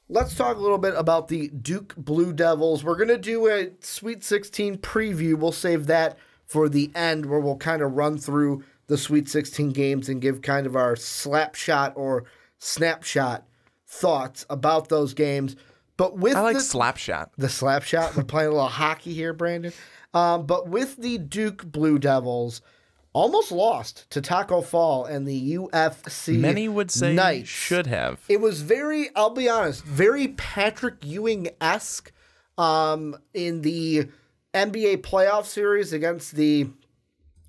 let's talk a little bit about the Duke Blue Devils. We're going to do a Sweet 16 preview. We'll save that for the end where we'll kind of run through the Sweet 16 games and give kind of our slapshot or snapshot thoughts about those games. But with I like slapshot. The slapshot. We're playing a little hockey here, Brandon. But with the Duke Blue Devils, almost lost to Taco Fall and the UFC. Many would say Knights. Should have. It was I'll be honest, very Patrick Ewing-esque in the NBA playoff series against the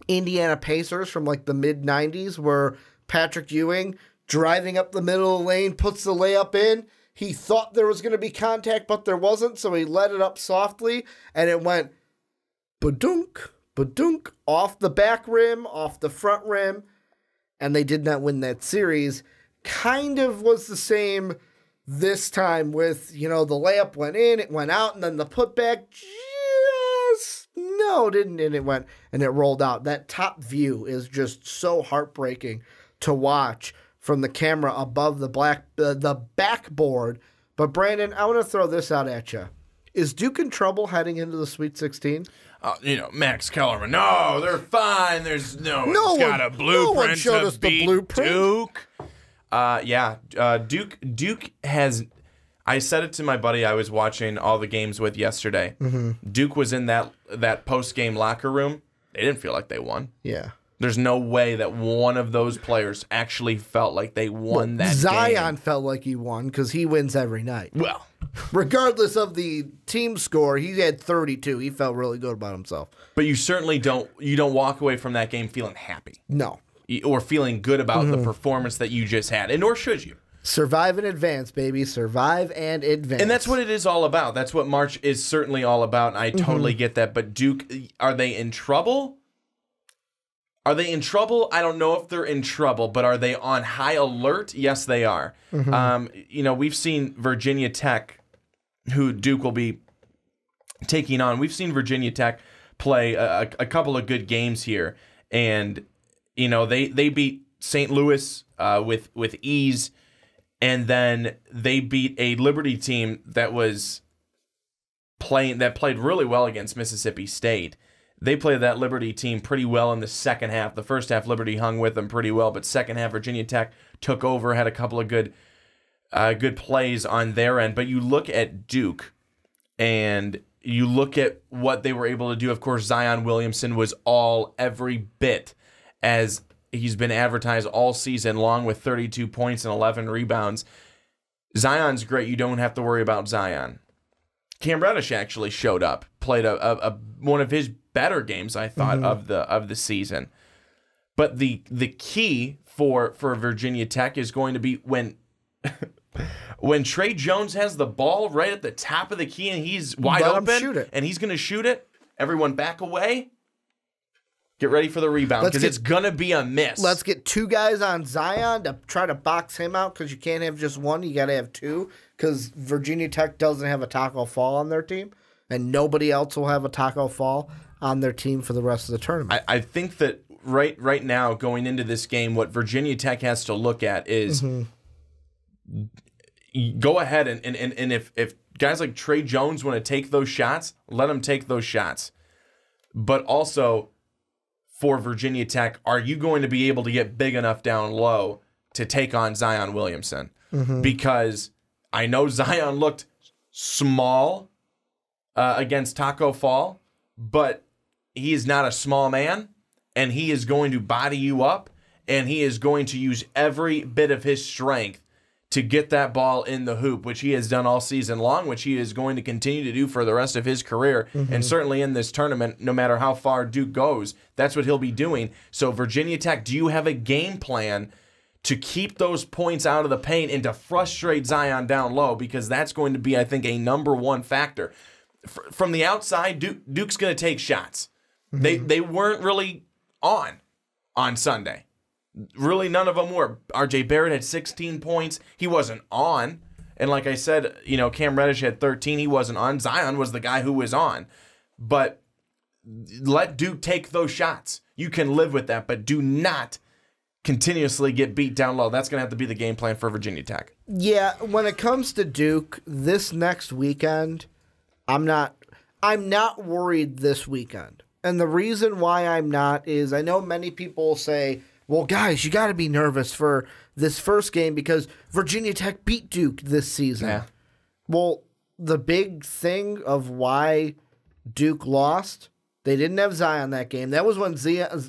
Indiana Pacers from like the mid-90s where Patrick Ewing driving up the middle of the lane, puts the layup in. He thought there was going to be contact, but there wasn't, so he let it up softly, and it went ba-dunk, ba-dunk, off the back rim, off the front rim, and they did not win that series. Kind of was the same this time with, the layup went in, it went out, and then the putback didn't, and it went, and it rolled out. That top view is just so heartbreaking to watch from the camera above the backboard. But, Brandon, I want to throw this out at you. Is Duke in trouble heading into the Sweet 16? Max Kellerman. No, they're fine. There's no one's got a blueprint no one showed to us the beat blueprint. Duke. Duke has. I said it to my buddy I was watching all the games with yesterday. Mm-hmm. Duke was in that post-game locker room. They didn't feel like they won. Yeah. There's no way that one of those players actually felt like they won that game. Zion felt like he won because he wins every night. Well, regardless of the team score, he had 32. He felt really good about himself. But you certainly don't walk away from that game feeling happy. No. Or feeling good about the performance that you just had. And nor should you. Survive and advance, baby. Survive and advance. And that's what it is all about. That's what March is certainly all about. And I totally get that. But Duke, are they in trouble? Are they in trouble? I don't know if they're in trouble, but are they on high alert? Yes, they are. We've seen Virginia Tech, who Duke will be taking on. We've seen Virginia Tech play a couple of good games here. And, they beat St. Louis with ease. And then they beat a Liberty team that played really well against Mississippi State. They played that Liberty team pretty well in the second half. The first half, Liberty hung with them pretty well, but second half, Virginia Tech took over, had a couple of good plays on their end. But you look at Duke, and you look at what they were able to do. Of course, Zion Williamson was every bit as he's been advertised all season long with 32 points and 11 rebounds. Zion's great. You don't have to worry about Zion. Cam Reddish actually showed up, played a one of his better games, I thought, of the season. But the key for Virginia Tech is going to be when Trey Jones has the ball right at the top of the key and he's wide open and he's going to shoot it. Everyone back away. Get ready for the rebound because it's going to be a miss. Let's get two guys on Zion to try to box him out because you can't have just one. You got to have two because Virginia Tech doesn't have a Taco Fall on their team, and nobody else will have a Taco Fall on their team for the rest of the tournament. I think that right now, going into this game, what Virginia Tech has to look at is go ahead and if guys like Trey Jones want to take those shots, let them take those shots. But also, for Virginia Tech, are you going to be able to get big enough down low to take on Zion Williamson? Because I know Zion looked small against Taco Fall, but he is not a small man, and he is going to body you up, and he is going to use every bit of his strength to get that ball in the hoop, which he has done all season long, which he is going to continue to do for the rest of his career, and certainly in this tournament, no matter how far Duke goes, that's what he'll be doing. So Virginia Tech, do you have a game plan to keep those points out of the paint and to frustrate Zion down low? Because that's going to be, I think, a number one factor. From the outside, Duke's going to take shots. They weren't really on Sunday. Really, none of them were. R.J. Barrett had 16 points. He wasn't on. And like I said, Cam Reddish had 13. He wasn't on. Zion was the guy who was on. But let Duke take those shots. You can live with that, but do not continuously get beat down low. That's going to have to be the game plan for Virginia Tech. Yeah, when it comes to Duke, this next weekend, I'm not worried this weekend. And the reason why I'm not is I know many people say, well, guys, you got to be nervous for this first game because Virginia Tech beat Duke this season. Yeah. Well, the big thing of why Duke lost, they didn't have Zion that game. That was when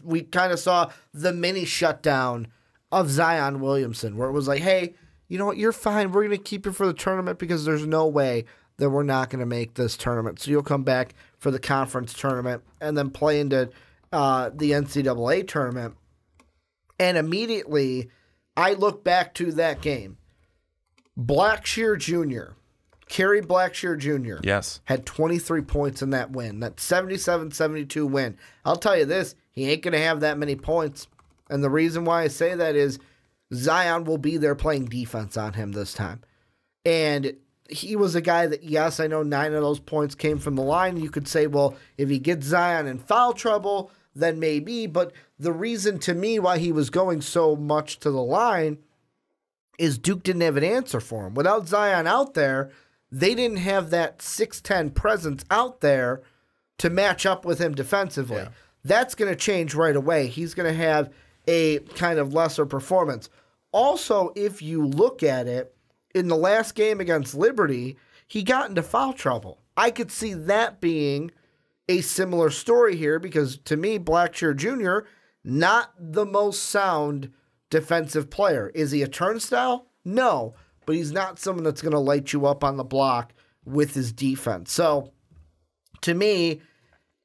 we kind of saw the mini shutdown of Zion Williamson, where it was like, hey, you know what, you're fine. We're going to keep you for the tournament because there's no way that we're not going to make this tournament. So you'll come back for the conference tournament and then play into the NCAA tournament. And immediately, I look back to that game. Blackshear Jr., Kerry Blackshear Jr. Yes. Had 23 points in that win, that 77-72 win. I'll tell you this, he ain't going to have that many points. And the reason why I say that is Zion will be there playing defense on him this time. And he was a guy that, yes, I know 9 of those points came from the line. You could say, well, if he gets Zion in foul trouble, then maybe. But the reason to me why he was going so much to the line is Duke didn't have an answer for him. Without Zion out there, they didn't have that 6'10 presence out there to match up with him defensively. Yeah. That's going to change right away. He's going to have a kind of lesser performance. Also, if you look at it, in the last game against Liberty, he got into foul trouble. I could see that being a similar story here because, to me, Blackshear Jr., not the most sound defensive player. Is he a turnstile? No, but he's not someone that's going to light you up on the block with his defense. So, to me,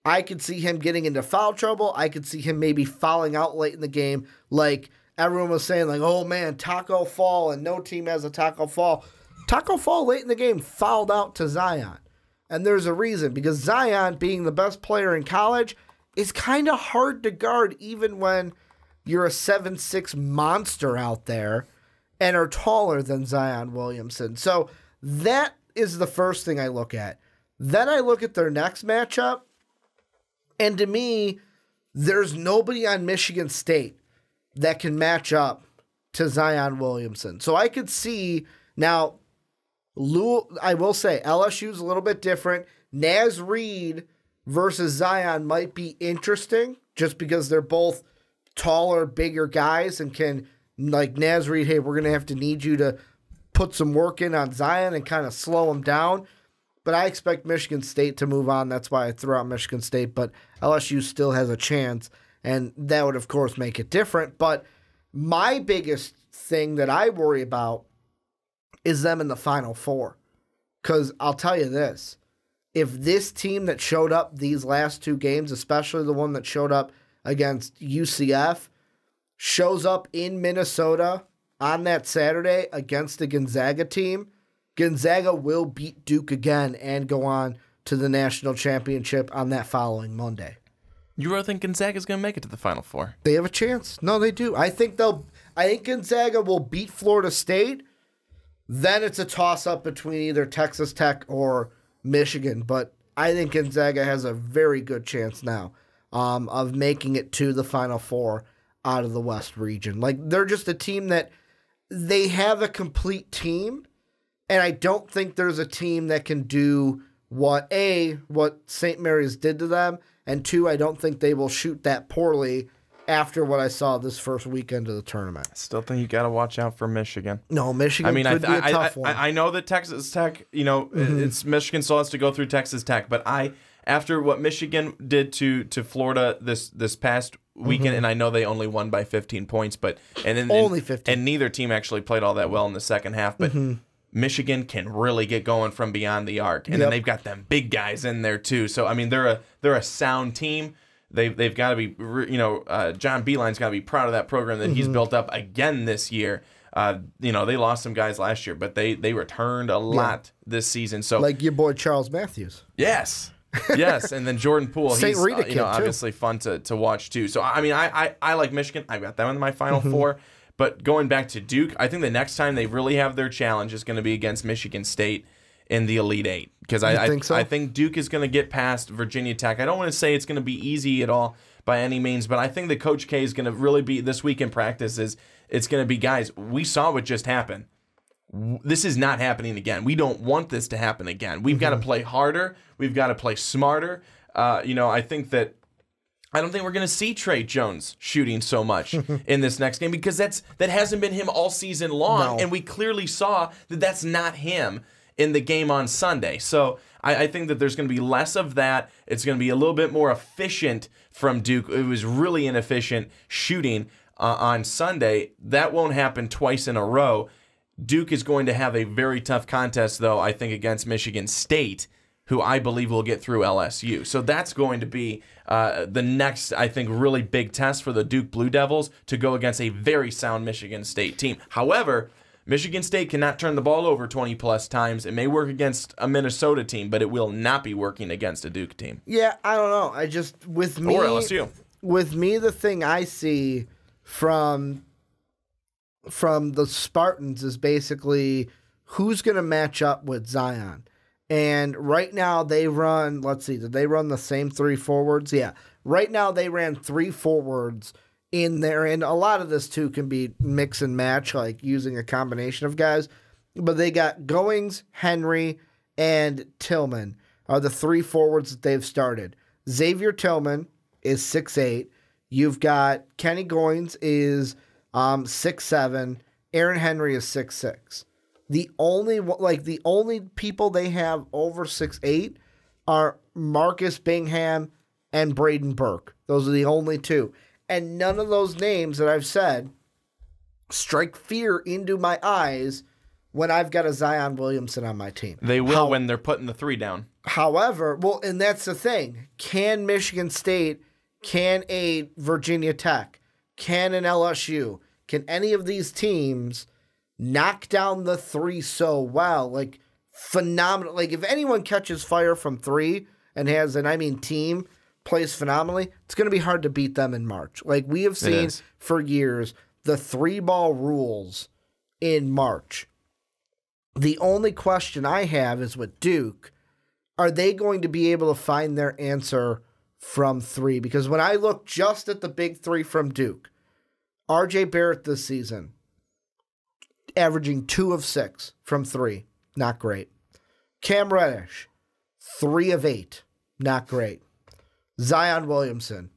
I could see him getting into foul trouble. I could see him maybe fouling out late in the game like everyone was saying, like, oh, man, Taco Fall, and no team has a Taco Fall. Taco Fall late in the game fouled out to Zion. And there's a reason, because Zion, being the best player in college, is kind of hard to guard even when you're a 7'6" monster out there and are taller than Zion Williamson. So that is the first thing I look at. Then I look at their next matchup, and to me, there's nobody on Michigan State that can match up to Zion Williamson. So I could see, now, I will say, LSU's a little bit different. Naz Reid versus Zion might be interesting just because they're both taller, bigger guys and can, like Naz Reid, hey, we're going to have to need you to put some work in on Zion and kind of slow him down. But I expect Michigan State to move on. That's why I threw out Michigan State. But LSU still has a chance, and that would, of course, make it different. But my biggest thing that I worry about is them in the Final Four. Because I'll tell you this, if this team that showed up these last two games, especially the one that showed up against UCF, shows up in Minnesota on that Saturday against the Gonzaga team, Gonzaga will beat Duke again and go on to the national championship on that following Monday. You really think Gonzaga's going to make it to the Final Four? They have a chance. No, they do. I think Gonzaga will beat Florida State. Then it's a toss-up between either Texas Tech or Michigan. But I think Gonzaga has a very good chance now of making it to the Final Four out of the West region. Like, they're just a team that they have a complete team, and I don't think there's a team that can do what St. Mary's did to them, and 2, I don't think they will shoot that poorly after what I saw this first weekend of the tournament. I still think you got to watch out for Michigan. No, Michigan could be a tough one. I know that Texas Tech, it's Michigan still has to go through Texas Tech, but after what Michigan did to Florida this past weekend, and I know they only won by 15 points, but only 15, and neither team actually played all that well in the second half. But Michigan can really get going from beyond the arc, and then they've got them big guys in there too. So I mean, they're a sound team. They've got to be, John Beeline's got to be proud of that program that he's built up again this year. They lost some guys last year, but they returned a lot this season. So like your boy Charles Matthews. Yes. Yes, and then Jordan Poole, he's obviously fun to watch too. So I mean, I like Michigan. I've got them in my Final Four. But going back to Duke, I think the next time they really have their challenge is going to be against Michigan State in the Elite Eight, because I think Duke is going to get past Virginia Tech. I don't want to say it's going to be easy at all by any means, but I think that Coach K is going to really be, this week in practice, it's going to be, guys, we saw what just happened. This is not happening again. We don't want this to happen again. We've got to play harder. We've got to play smarter. I don't think we're going to see Trey Jones shooting so much in this next game, because that hasn't been him all season long, and we clearly saw that that's not him in the game on Sunday. So I think that there's going to be less of that. It's going to be a little bit more efficient from Duke. It was really inefficient shooting on Sunday. That won't happen twice in a row. Duke is going to have a very tough contest, though, I think, against Michigan State, who I believe will get through LSU. So that's going to be the next, I think, really big test for the Duke Blue Devils to go against a very sound Michigan State team. However, Michigan State cannot turn the ball over 20-plus times. It may work against a Minnesota team, but it will not be working against a Duke team. Yeah, I don't know. Or LSU. With me, the thing I see from the Spartans is basically who's going to match up with Zion. And right now they run, let's see, did they run the same three forwards? Yeah. Right now they ran three forwards in there, and a lot of this too can be mix and match, like using a combination of guys. But they got Goings, Henry, and Tillman are the three forwards that they've started. Xavier Tillman is 6'8". You've got Kenny Goings is 6'7". Aaron Henry is 6'6". The only people they have over 6'8" are Marcus Bingham and Braden Burke. Those are the only two. And none of those names that I've said strike fear into my eyes when I've got a Zion Williamson on my team. They will when they're putting the three down. However, and that's the thing. Can Michigan State, can a Virginia Tech, can an LSU, can any of these teams knock down the three so well? Like, phenomenal. Like, if anyone catches fire from three and has team plays phenomenally, it's going to be hard to beat them in March. Like, we have seen for years the three-ball rules in March. The only question I have is with Duke, are they going to be able to find their answer from three? Because when I look just at the big three from Duke, R.J. Barrett this season, averaging 2 of 6 from three, not great. Cam Reddish, 3 of 8, not great. Zion Williamson,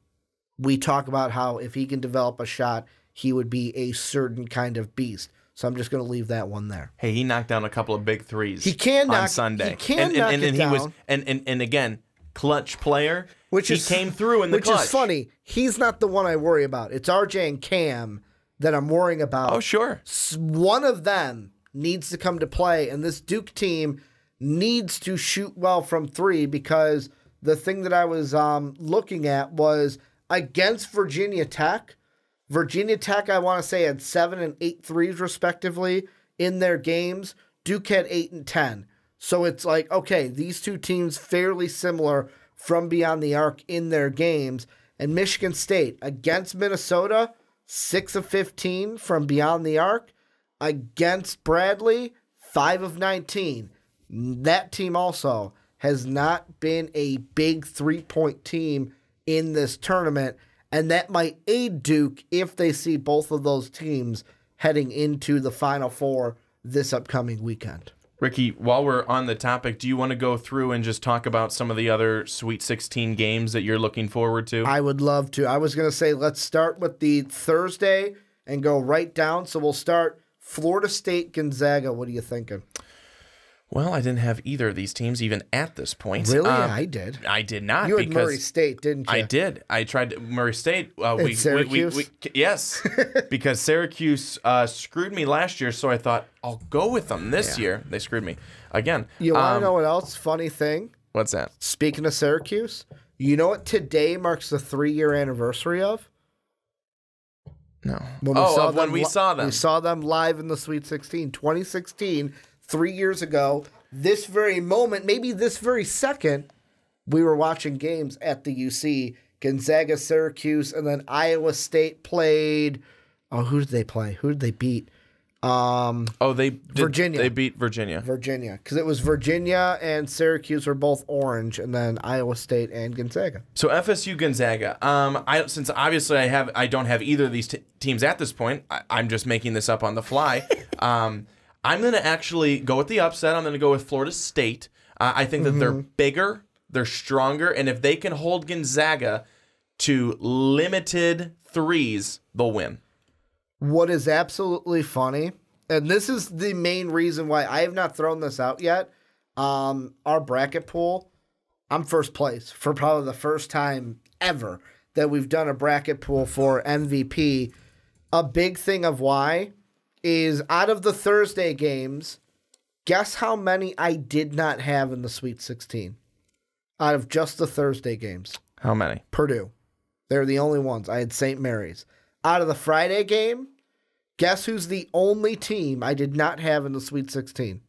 we talk about how if he can develop a shot, he would be a certain kind of beast. So I'm just going to leave that one there. Hey, he knocked down a couple of big threes. He can on Sunday. He can knock it down. And again, clutch player. He came through in the clutch. Which is funny. He's not the one I worry about. It's RJ and Cam that I'm worrying about. Oh, sure. One of them needs to come to play, and this Duke team needs to shoot well from three, because the thing that I was looking at was against Virginia Tech. Virginia Tech, I want to say, had 7 and 8 threes respectively in their games. Duke had 8 and 10. So it's like, okay, these two teams fairly similar from beyond the arc in their games. And Michigan State against Minnesota, 6 of 15 from beyond the arc. Against Bradley, 5 of 19. That team also has not been a big three-point team in this tournament, and that might aid Duke if they see both of those teams heading into the Final Four this upcoming weekend. Ricky, while we're on the topic, do you want to go through and just talk about some of the other Sweet 16 games that you're looking forward to? I would love to. I was going to say let's start with the Thursday and go right down. So we'll start Florida State, Gonzaga. What are you thinking? Well, I didn't have either of these teams even at this point. Really? I did. I did not. You had Murray State, didn't you? I did. I tried Murray State. Syracuse? Yes, because Syracuse screwed me last year, so I thought I'll go with them this year. They screwed me again. You want to know what else? Funny thing. What's that? Speaking of Syracuse, you know what today marks the 3-year anniversary of? No. When we saw them. We saw them live in the Sweet 16. 2016, 3 years ago. This very moment, maybe this very second, we were watching games at the UC. Gonzaga, Syracuse, and then Iowa State played. Oh, who did they play? Who did they beat? Virginia. They beat Virginia. Virginia, because it was Virginia and Syracuse were both orange, and then Iowa State and Gonzaga. So FSU Gonzaga. Since obviously I don't have either of these teams at this point. I'm just making this up on the fly. I'm going to actually go with the upset. I'm going to go with Florida State. I think that they're bigger, they're stronger, and if they can hold Gonzaga to limited threes, they'll win. What is absolutely funny, and this is the main reason why I have not thrown this out yet, our bracket pool, I'm first place for probably the first time ever that we've done a bracket pool for MVP. A big thing of why is out of the Thursday games, guess how many I did not have in the Sweet 16? Out of just the Thursday games. How many? Purdue. They're the only ones. I had St. Mary's. Out of the Friday game, guess who's the only team I did not have in the Sweet 16?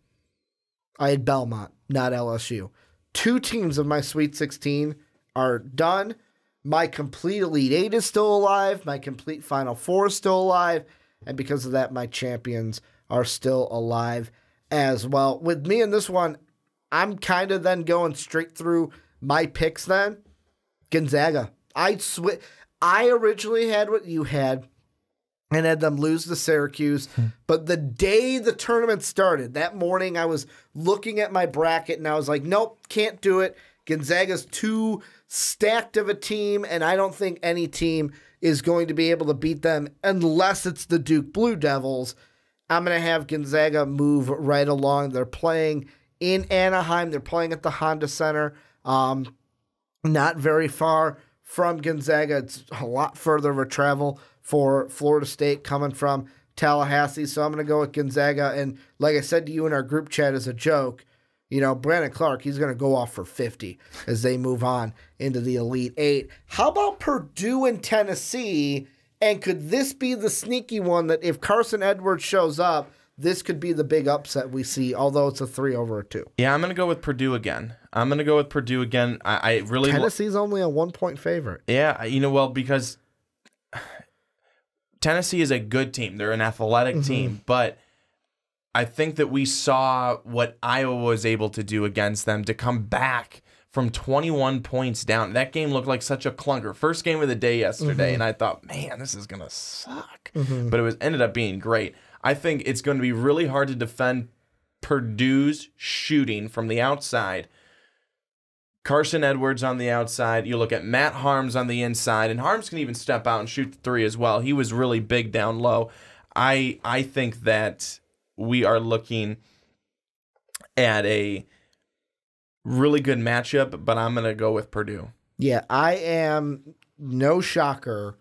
I had Belmont, not LSU. 2 teams of my Sweet 16 are done. My complete Elite 8 is still alive. My complete Final Four is still alive. And because of that, my champions are still alive as well. With me in this one, I'm kind of then going straight through my picks then. Gonzaga. I originally had what you had and had them lose to Syracuse. But the day the tournament started, that morning I was looking at my bracket and I was like, nope, can't do it. Gonzaga's too stacked of a team, and I don't think any team is going to be able to beat them unless it's the Duke Blue Devils. I'm going to have Gonzaga move right along. They're playing in Anaheim. They're playing at the Honda Center. Not very far from Gonzaga. It's a lot further of a travel for Florida State coming from Tallahassee. So I'm going to go with Gonzaga. And like I said to you in our group chat as a joke, you know, Brandon Clark, he's going to go off for 50 as they move on into the Elite 8. How about Purdue and Tennessee? And could this be the sneaky one that if Carson Edwards shows up, this could be the big upset we see, although it's a 3-2? Yeah, I'm going to go with Purdue again. I really Tennessee's only a 1-point favorite. Yeah, because Tennessee is a good team. They're an athletic team, but I think that we saw what Iowa was able to do against them to come back from 21 points down. That game looked like such a clunker. First game of the day yesterday, and I thought, man, this is going to suck. But it ended up being great. I think it's going to be really hard to defend Purdue's shooting from the outside. Carson Edwards on the outside. You look at Matt Harms on the inside, and Harms can even step out and shoot the 3 as well. He was really big down low. I think that we are looking at a really good matchup, but I'm going to go with Purdue. Yeah, I am, no shocker,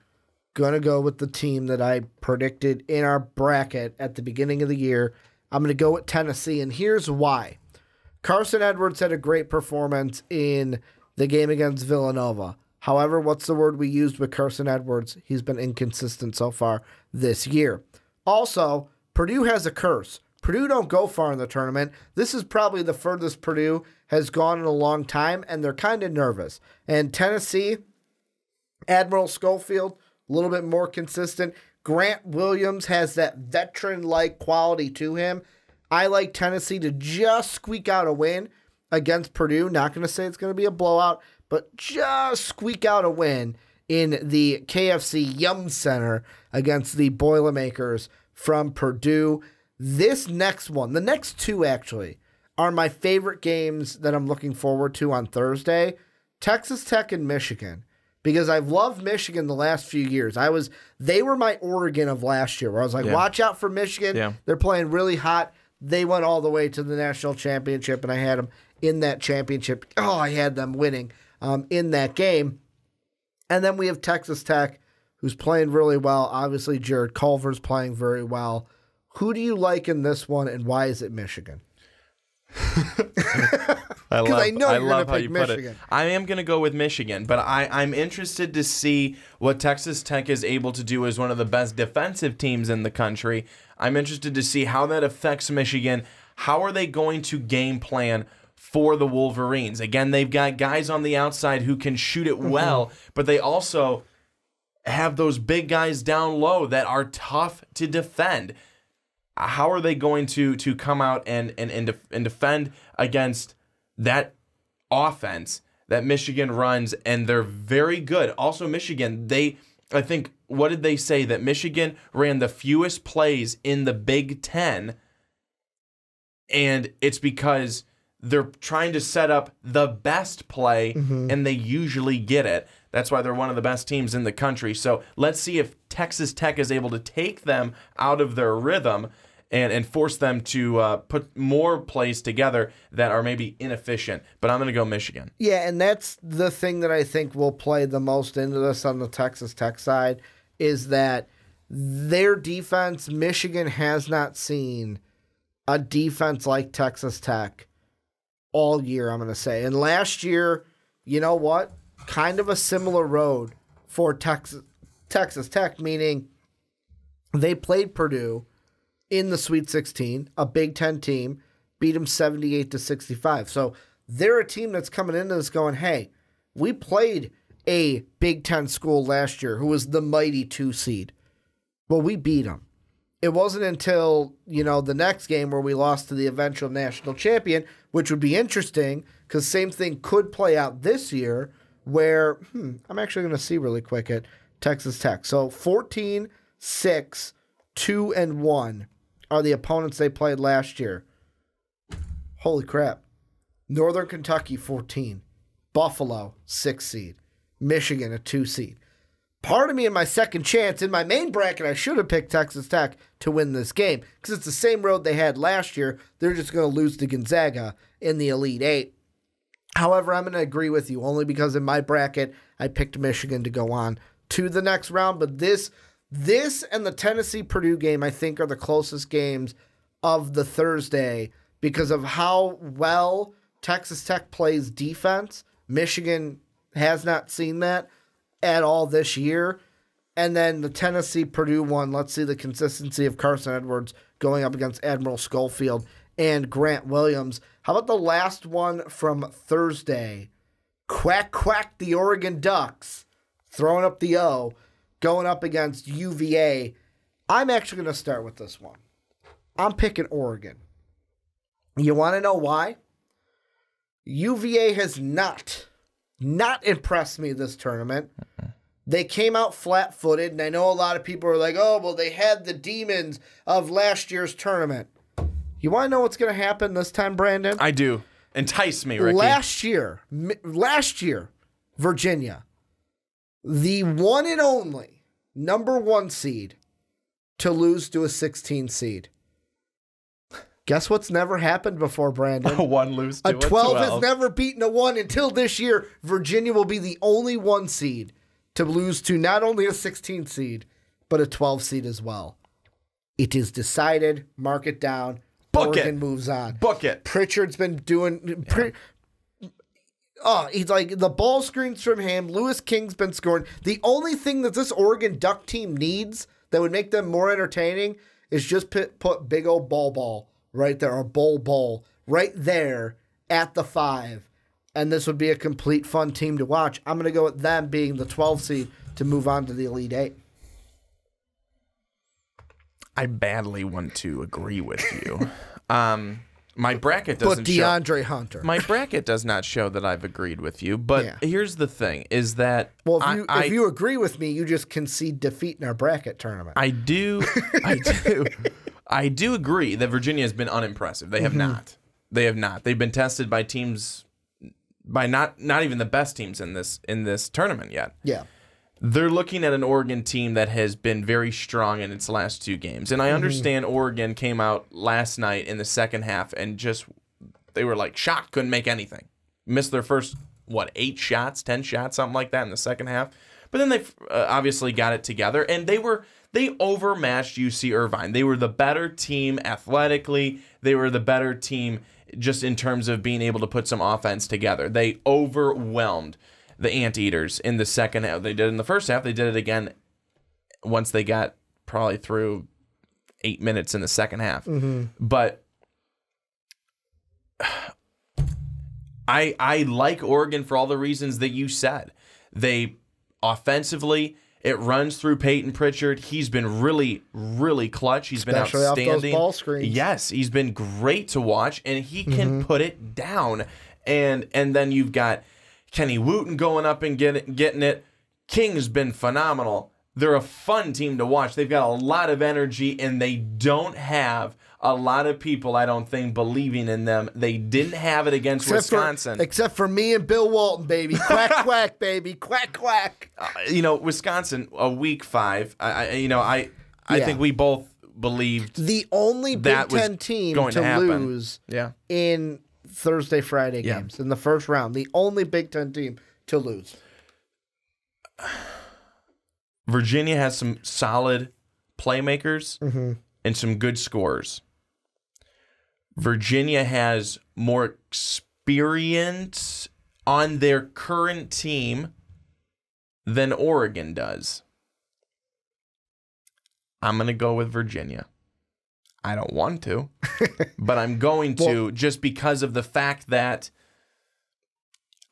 going to go with the team that I predicted in our bracket at the beginning of the year. I'm going to go with Tennessee, and here's why. Carson Edwards had a great performance in the game against Villanova. However, what's the word we used with Carson Edwards? He's been inconsistent so far this year. Also, Purdue has a curse. Purdue don't go far in the tournament. This is probably the furthest Purdue has gone in a long time, and they're kind of nervous. And Tennessee, Admiral Schofield, a little bit more consistent. Grant Williams has that veteran-like quality to him. I like Tennessee to just squeak out a win against Purdue. Not going to say it's going to be a blowout, but just squeak out a win in the KFC Yum Center against the Boilermakers from Purdue. This next one, the next two actually, are my favorite games that I'm looking forward to on Thursday. Texas Tech and Michigan. Because I've loved Michigan the last few years. They were my Oregon of last year, where I was like, watch out for Michigan. Yeah. They're playing really hot. they went all the way to the national championship, and I had them in that championship. Oh, I had them winning in that game. And then we have Texas Tech, who's playing really well. Obviously, Jared Culver's playing very well. Who do you like in this one, and why is it Michigan? I love how you Michigan. put it. I am going to go with Michigan, but I'm interested to see what Texas Tech is able to do as one of the best defensive teams in the country. I'm interested to see how that affects Michigan. How are they going to game plan for the Wolverines? Again, they've got guys on the outside who can shoot it well, but they also have those big guys down low that are tough to defend. How are they going to come out and defend against that offense that Michigan runs? And they're very good. Also, Michigan, I think, what did they say? That Michigan ran the fewest plays in the Big Ten, and it's because they're trying to set up the best play, and they usually get it. That's why they're one of the best teams in the country. So let's see if Texas Tech is able to take them out of their rhythm and force them to put more plays together that are maybe inefficient. But I'm going to go Michigan. Yeah, and that's the thing that I think will play the most into this on the Texas Tech side, is that their defense, Michigan has not seen a defense like Texas Tech all year, I'm going to say. And last year, you know what? Kind of a similar road for Texas Tech, meaning they played Purdue in the Sweet 16, a Big Ten team, beat them 78-65. So they're a team that's coming into this going, hey, we played a Big Ten school last year who was the mighty 2 seed. Well, we beat them. It wasn't until, the next game where we lost to the eventual national champion, which would be interesting because same thing could play out this year where, I'm actually going to see really quick at Texas Tech. So 14-6, 2-1 are the opponents they played last year. Holy crap. Northern Kentucky, 14. Buffalo, 6 seed. Michigan, a 2 seed. Part of me in my second chance, in my main bracket, I should have picked Texas Tech to win this game because it's the same road they had last year. They're just going to lose to Gonzaga in the Elite Eight. However, I'm going to agree with you only because in my bracket, I picked Michigan to go on to the next round. But this and the Tennessee-Purdue game, I think, are the closest games of the Thursday because of how well Texas Tech plays defense. Michigan has not seen that at all this year. And then the Tennessee-Purdue one, let's see the consistency of Carson Edwards going up against Admiral Schofield and Grant Williams. How about the last one from Thursday? Quack, quack, the Oregon Ducks, throwing up the O, going up against UVA. I'm actually going to start with this one. I'm picking Oregon. You want to know why? UVA has not impressed me this tournament. They came out flat-footed, and I know a lot of people are like, oh, well, they had the demons of last year's tournament. You want to know what's going to happen this time, Brandon? I do. Entice me, Ricky. Last year, Virginia, the one and only number 1 seed to lose to a 16 seed. Guess what's never happened before, Brandon? A 1 lose to a 12 has never beaten a 1 until this year. Virginia will be the only 1 seed to lose to not only a 16 seed, but a 12 seed as well. It is decided. Mark it down. Oregon moves on. Book it. Pritchard's been doing... he's like, the ball screens from him. Lewis King's been scoring. The only thing that this Oregon Duck team needs that would make them more entertaining is just put big old ball right there, or bowl right there at the 5. And this would be a complete fun team to watch. I'm going to go with them being the 12 seed to move on to the Elite 8. I badly want to agree with you. My bracket doesn't but DeAndre Hunter. My bracket does not show that I've agreed with you. But here's the thing: is that if you agree with me, you just concede defeat in our bracket tournament. I do agree that Virginia has been unimpressive. They have not. They have not. They've been tested by teams, by not even the best teams in this tournament yet. Yeah. they're looking at an Oregon team that has been very strong in its last 2 games. And I understand Oregon came out last night in the second half and they were like shocked, couldn't make anything. Missed their first, 8 shots, 10 shots, something like that in the second half. But then they obviously got it together, and they overmatched UC Irvine. They were the better team athletically. They were the better team just in terms of being able to put some offense together. They overwhelmed the Anteaters in the second half. They did it in the first half. They did it again once they got probably through 8 minutes in the second half. But I like Oregon for all the reasons that you said. They offensively, it runs through Peyton Pritchard. He's been really, really clutch. He's been outstanding. Off those ball screens. Yes, he's been great to watch, and he can put it down. And then you've got Kenny Wooten going up and getting it. King's been phenomenal. They're a fun team to watch. They've got a lot of energy, and they don't have a lot of people, I don't think, believing in them. They didn't have it against Wisconsin. Except for me and Bill Walton, baby. Quack, quack, baby. Quack, quack. Wisconsin, a week 5. I think we both believed the only Big Ten team to lose in Thursday, Friday games in the first round. The only Big Ten team to lose. Virginia has some solid playmakers and some good scorers. Virginia has more experience on their current team than Oregon does. I'm going to go with Virginia. I don't want to, but I'm going to just because of the fact that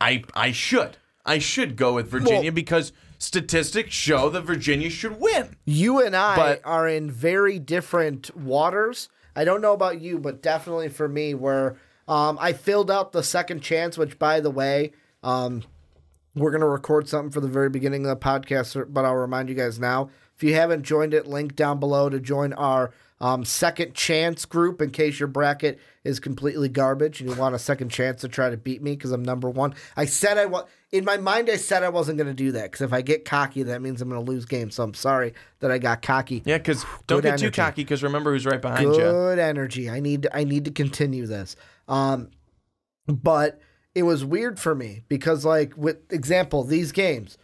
I should. I should go with Virginia because statistics show that Virginia should win. You and I are in very different waters. I don't know about you, but definitely for me, where I filled out the second chance, which, by the way, we're going to record something for the very beginning of the podcast, but I'll remind you guys now. If you haven't joined it, link down below to join our second chance group in case your bracket is completely garbage and you want a second chance to try to beat me because I'm number 1. I said in my mind, I said I wasn't going to do that because if I get cocky, that means I'm going to lose games. So I'm sorry that I got cocky. Yeah, because don't get too cocky because remember who's right behind you. Good energy. I need to continue this. But it was weird for me because, like, with example, these games.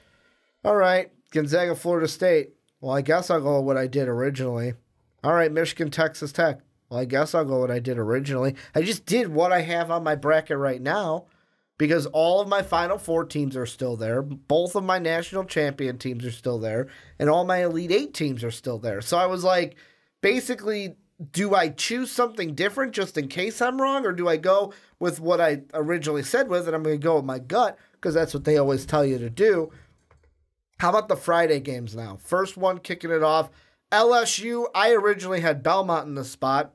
All right, Gonzaga, Florida State. Well, I guess I'll go with what I did originally. All right, Michigan, Texas Tech. Well, I guess I'll go what I did originally. I just did what I have on my bracket right now because all of my Final Four teams are still there. Both of my national champion teams are still there. And all my Elite 8 teams are still there. So I was like, basically, do I choose something different just in case I'm wrong? Or do I go with what I originally said with? And I'm going to go with my gut because that's what they always tell you to do. How about the Friday games now? First one kicking it off. LSU, I originally had Belmont in the spot.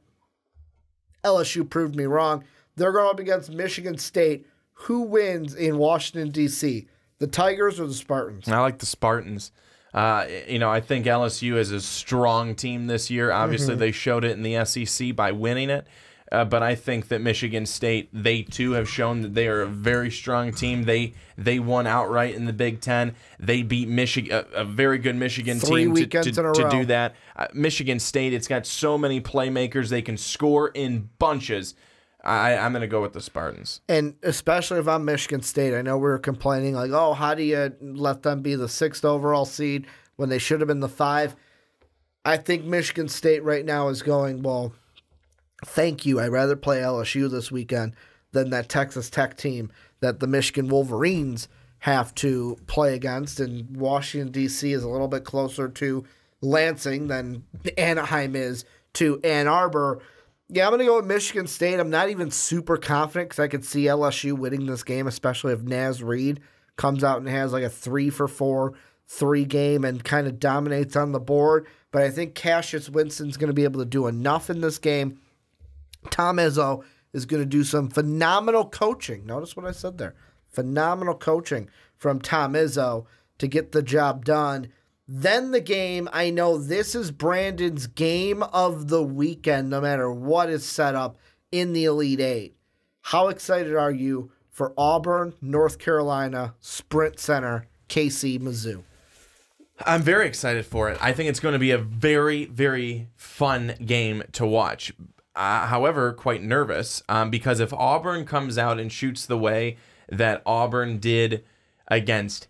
LSU proved me wrong. They're going up against Michigan State. Who wins in Washington, D.C.? The Tigers or the Spartans? I like the Spartans. I think LSU is a strong team this year. Obviously, they showed it in the SEC by winning it. But I think that Michigan State, they too have shown that they are a very strong team. They won outright in the Big Ten. They beat Michigan, a very good Michigan team to do that. Michigan State, it's got so many playmakers. They can score in bunches. I'm going to go with the Spartans. And especially if I'm Michigan State, I know we were complaining like, oh, how do you let them be the 6th overall seed when they should have been the 5? I think Michigan State right now is going, well, thank you. I'd rather play LSU this weekend than that Texas Tech team that the Michigan Wolverines have to play against. And Washington, D.C. is a little bit closer to Lansing than Anaheim is to Ann Arbor. Yeah, I'm going to go with Michigan State. I'm not even super confident because I could see LSU winning this game, especially if Naz Reid comes out and has like a 3-for-4 3-game and kind of dominates on the board. But I think Cassius Winston's going to be able to do enough in this game. Tom Izzo is going to do some phenomenal coaching. Notice what I said there. Phenomenal coaching from Tom Izzo to get the job done. Then the game, I know this is Brandon's game of the weekend, no matter what is set up in the Elite 8. How excited are you for Auburn, North Carolina, Sprint Center, KC, Mizzou? I'm very excited for it. I think it's going to be a very, very fun game to watch. However, quite nervous because if Auburn comes out and shoots the way that Auburn did against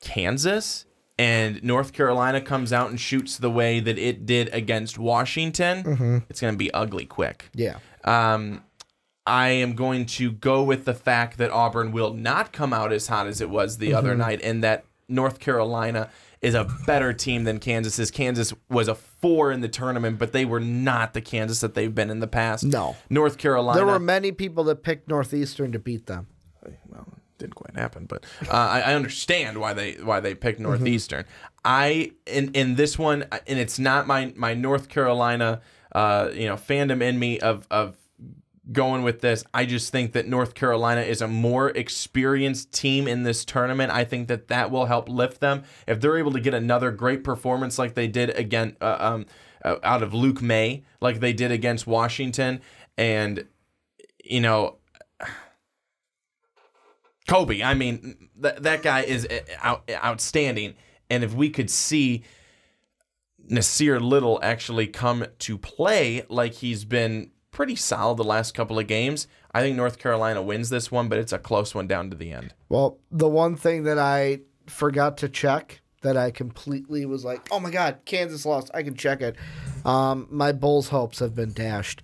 Kansas, and North Carolina comes out and shoots the way that it did against Washington, it's going to be ugly quick. Yeah. I am going to go with the fact that Auburn will not come out as hot as it was the other night, and that North Carolina is a better team than Kansas is. Kansas was a 4 in the tournament, but they were not the Kansas that they've been in the past. No. North Carolina. There were many people that picked Northeastern to beat them. Well, it didn't quite happen, but I understand why they picked Northeastern. In this one, and it's not my North Carolina fandom in me of going with this. I just think that North Carolina is a more experienced team in this tournament. I think that will help lift them if they're able to get another great performance like they did again out of Luke May, like they did against Washington, and Kobe. I mean, that guy is outstanding, and if we could see Nasir Little actually come to play like he's been pretty solid the last couple of games, I think North Carolina wins this one, but it's a close one down to the end. Well, the one thing that I forgot to check that I completely was like, oh my God, Kansas lost. I can check it. My Bulls' hopes have been dashed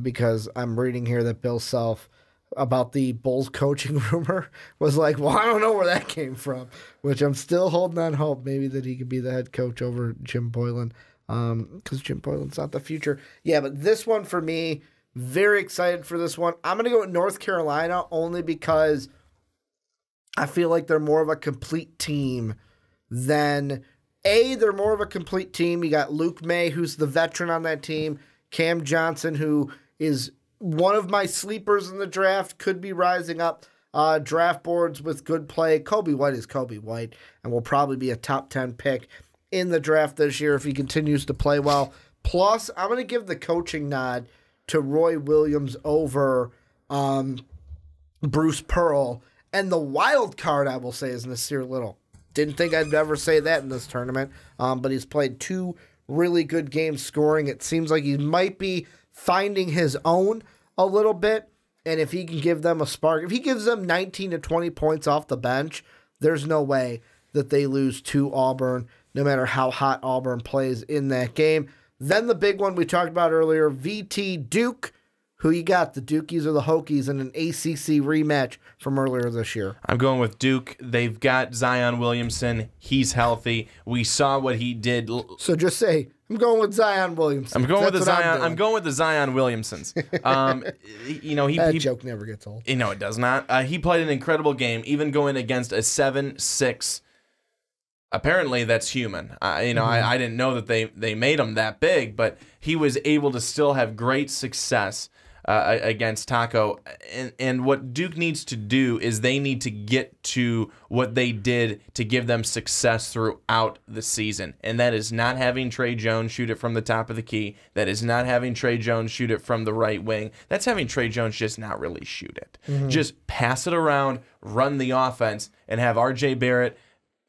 because I'm reading here that Bill Self about the Bulls coaching rumor was like, well, I don't know where that came from, which I'm still holding on hope maybe that he could be the head coach over Jim Boylan. Because Jim Boylan's not the future. Yeah, but this one for me, very excited for this one. I'm going to go with North Carolina only because I feel like they're more of a complete team than they're more of a complete team. You got Luke May, who's the veteran on that team. Cam Johnson, who is one of my sleepers in the draft, could be rising up draft boards with good play. Kobe White is Kobe White and will probably be a top 10 pick in the draft this year if he continues to play well. Plus, I'm going to give the coaching nod to Roy Williams over Bruce Pearl. And the wild card, I will say, is Nasir Little. Didn't think I'd ever say that in this tournament, but he's played 2 really good games scoring. It seems like he might be finding his own a little bit, and if he can give them a spark, if he gives them 19 to 20 points off the bench, there's no way that they lose to Auburn, no matter how hot Auburn plays in that game. Then the big one we talked about earlier, VT Duke. Who you got, the Dukies or the Hokies, in an ACC rematch from earlier this year? I'm going with Duke. They've got Zion Williamson. He's healthy. We saw what he did. So just say, I'm going with Zion Williamson. I'm going with the Zion. I'm going with the Zion Williamsons. That joke never gets old. It does not. He played an incredible game, even going against a 7-6. Apparently, that's human. I didn't know that they made him that big, but he was able to still have great success against Taco. And what Duke needs to do is they need to get to what they did to give them success throughout the season. And that is not having Trey Jones shoot it from the top of the key. That is not having Trey Jones shoot it from the right wing. That's having Trey Jones just not really shoot it. Just pass it around, run the offense, and have R.J. Barrett,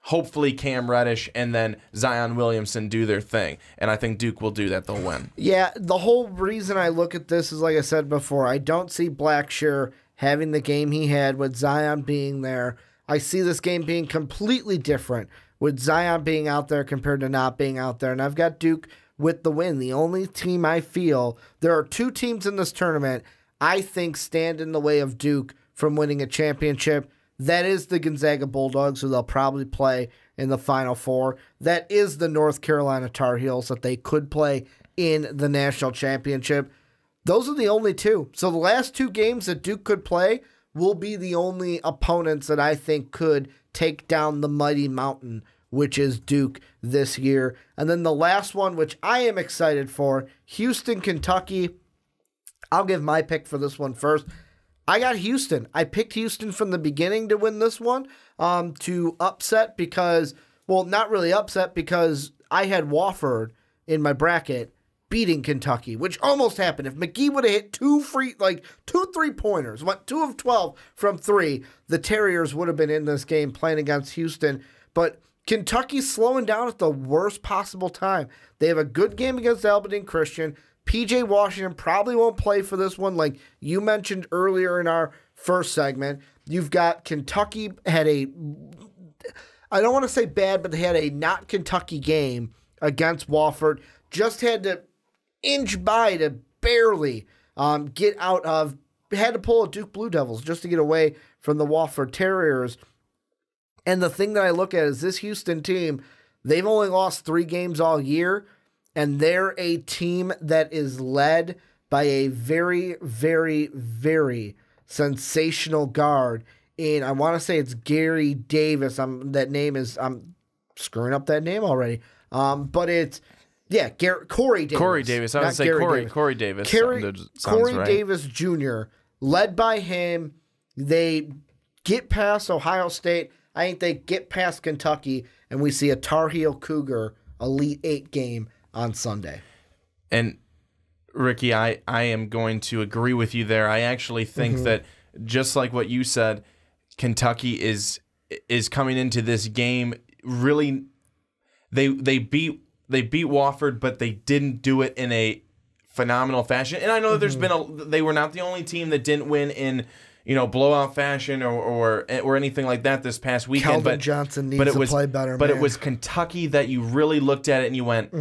hopefully Cam Reddish, and then Zion Williamson do their thing. And I think Duke will do that. They'll win. Yeah, the whole reason I look at this is, like I said before, I don't see Blackshear having the game he had with Zion being there. I see this game being completely different with Zion being out there compared to not being out there. And I've got Duke with the win. The only team I feel, there are 2 teams in this tournament I think stand in the way of Duke from winning a championship. That is the Gonzaga Bulldogs, who they'll probably play in the Final Four. That is the North Carolina Tar Heels that they could play in the national championship. Those are the only 2. So the last 2 games that Duke could play will be the only opponents that I think could take down the mighty mountain, which is Duke this year. And then the last one, which I am excited for, Houston, Kentucky. I'll give my pick for this one first. I got Houston. I picked Houston from the beginning to win this one, to upset because, well, not really upset because I had Wofford in my bracket beating Kentucky, which almost happened. If McGee would have hit 2 3-pointers, went 2 of 12 from 3, the Terriers would have been in this game playing against Houston. But Kentucky's slowing down at the worst possible time. They have a good game against Albany Christian. P.J. Washington probably won't play for this one, like you mentioned earlier in our first segment. You've got Kentucky had I don't want to say bad, but they had a not Kentucky game against Wofford. Just had to inch by to barely get out of, had to pull a Duke Blue Devils just to get away from the Wofford Terriers. And the thing that I look at is this Houston team, they've only lost 3 games all year, and they're a team that is led by a very, very, very sensational guard. And I want to say it's Gary Davis. I'm screwing up that name already. But it's, Corey Davis. Corey Davis. I would say Corey Davis. Corey right. Davis Jr., led by him. They get past Ohio State. I think they get past Kentucky, and we see a Tar Heel Cougar Elite 8 game on Sunday. And Ricky, I am going to agree with you there. I actually think that just like what you said, Kentucky is coming into this game really. They beat Wofford, but they didn't do it in a phenomenal fashion. And I know that there's been they were not the only team that didn't win in blowout fashion or anything like that this past weekend. Keldon Johnson needs to play better. But it was Kentucky that you really looked at it and you went,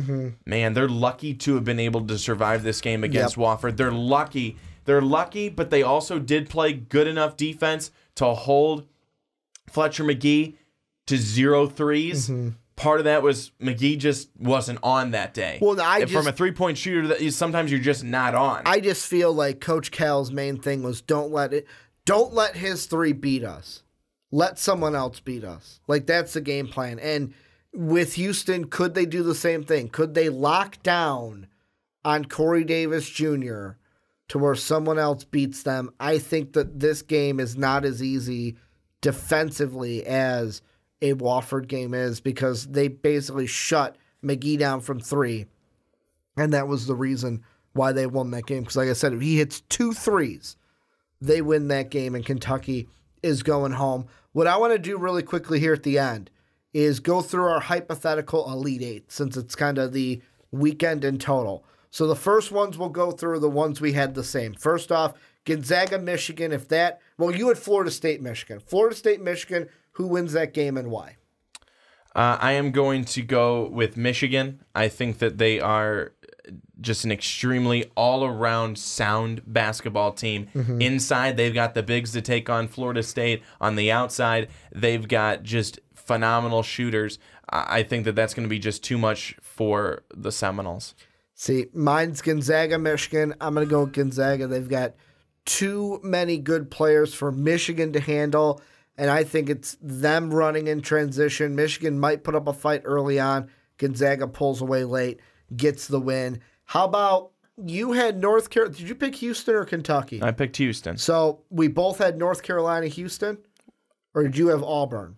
man, they're lucky to have been able to survive this game against Wofford. They're lucky. They're lucky, but they also did play good enough defense to hold Fletcher McGee to 0 threes. Part of that was McGee just wasn't on that day. Well, from a three-point shooter, that sometimes you're just not on. I just feel like Coach Cal's main thing was don't let his 3 beat us. Let someone else beat us. Like, that's the game plan. And with Houston, could they do the same thing? Could they lock down on Corey Davis Jr. to where someone else beats them? I think that this game is not as easy defensively as a Wofford game is, because they basically shut McGee down from 3. And that was the reason why they won that game. Because like I said, if he hits 2 threes, they win that game and Kentucky is going home. What I want to do really quickly here at the end is go through our hypothetical Elite 8, since it's kind of the weekend in total. So the first ones we'll go through are the ones we had the same. First off, Gonzaga, Michigan. You had Florida State, Michigan. Florida State, Michigan. Who wins that game and why? I am going to go with Michigan. I think that they are just an extremely all-around sound basketball team. Inside, they've got the bigs to take on Florida State. On the outside, they've got just phenomenal shooters. I think that that's going to be just too much for the Seminoles. See, mine's Gonzaga, Michigan. I'm going to go with Gonzaga. They've got too many good players for Michigan to handle, and I think it's them running in transition. Michigan might put up a fight early on. Gonzaga pulls away late, gets the win. How about you had North Carolina? Did you pick Houston or Kentucky? I picked Houston. So we both had North Carolina, Houston, or did you have Auburn?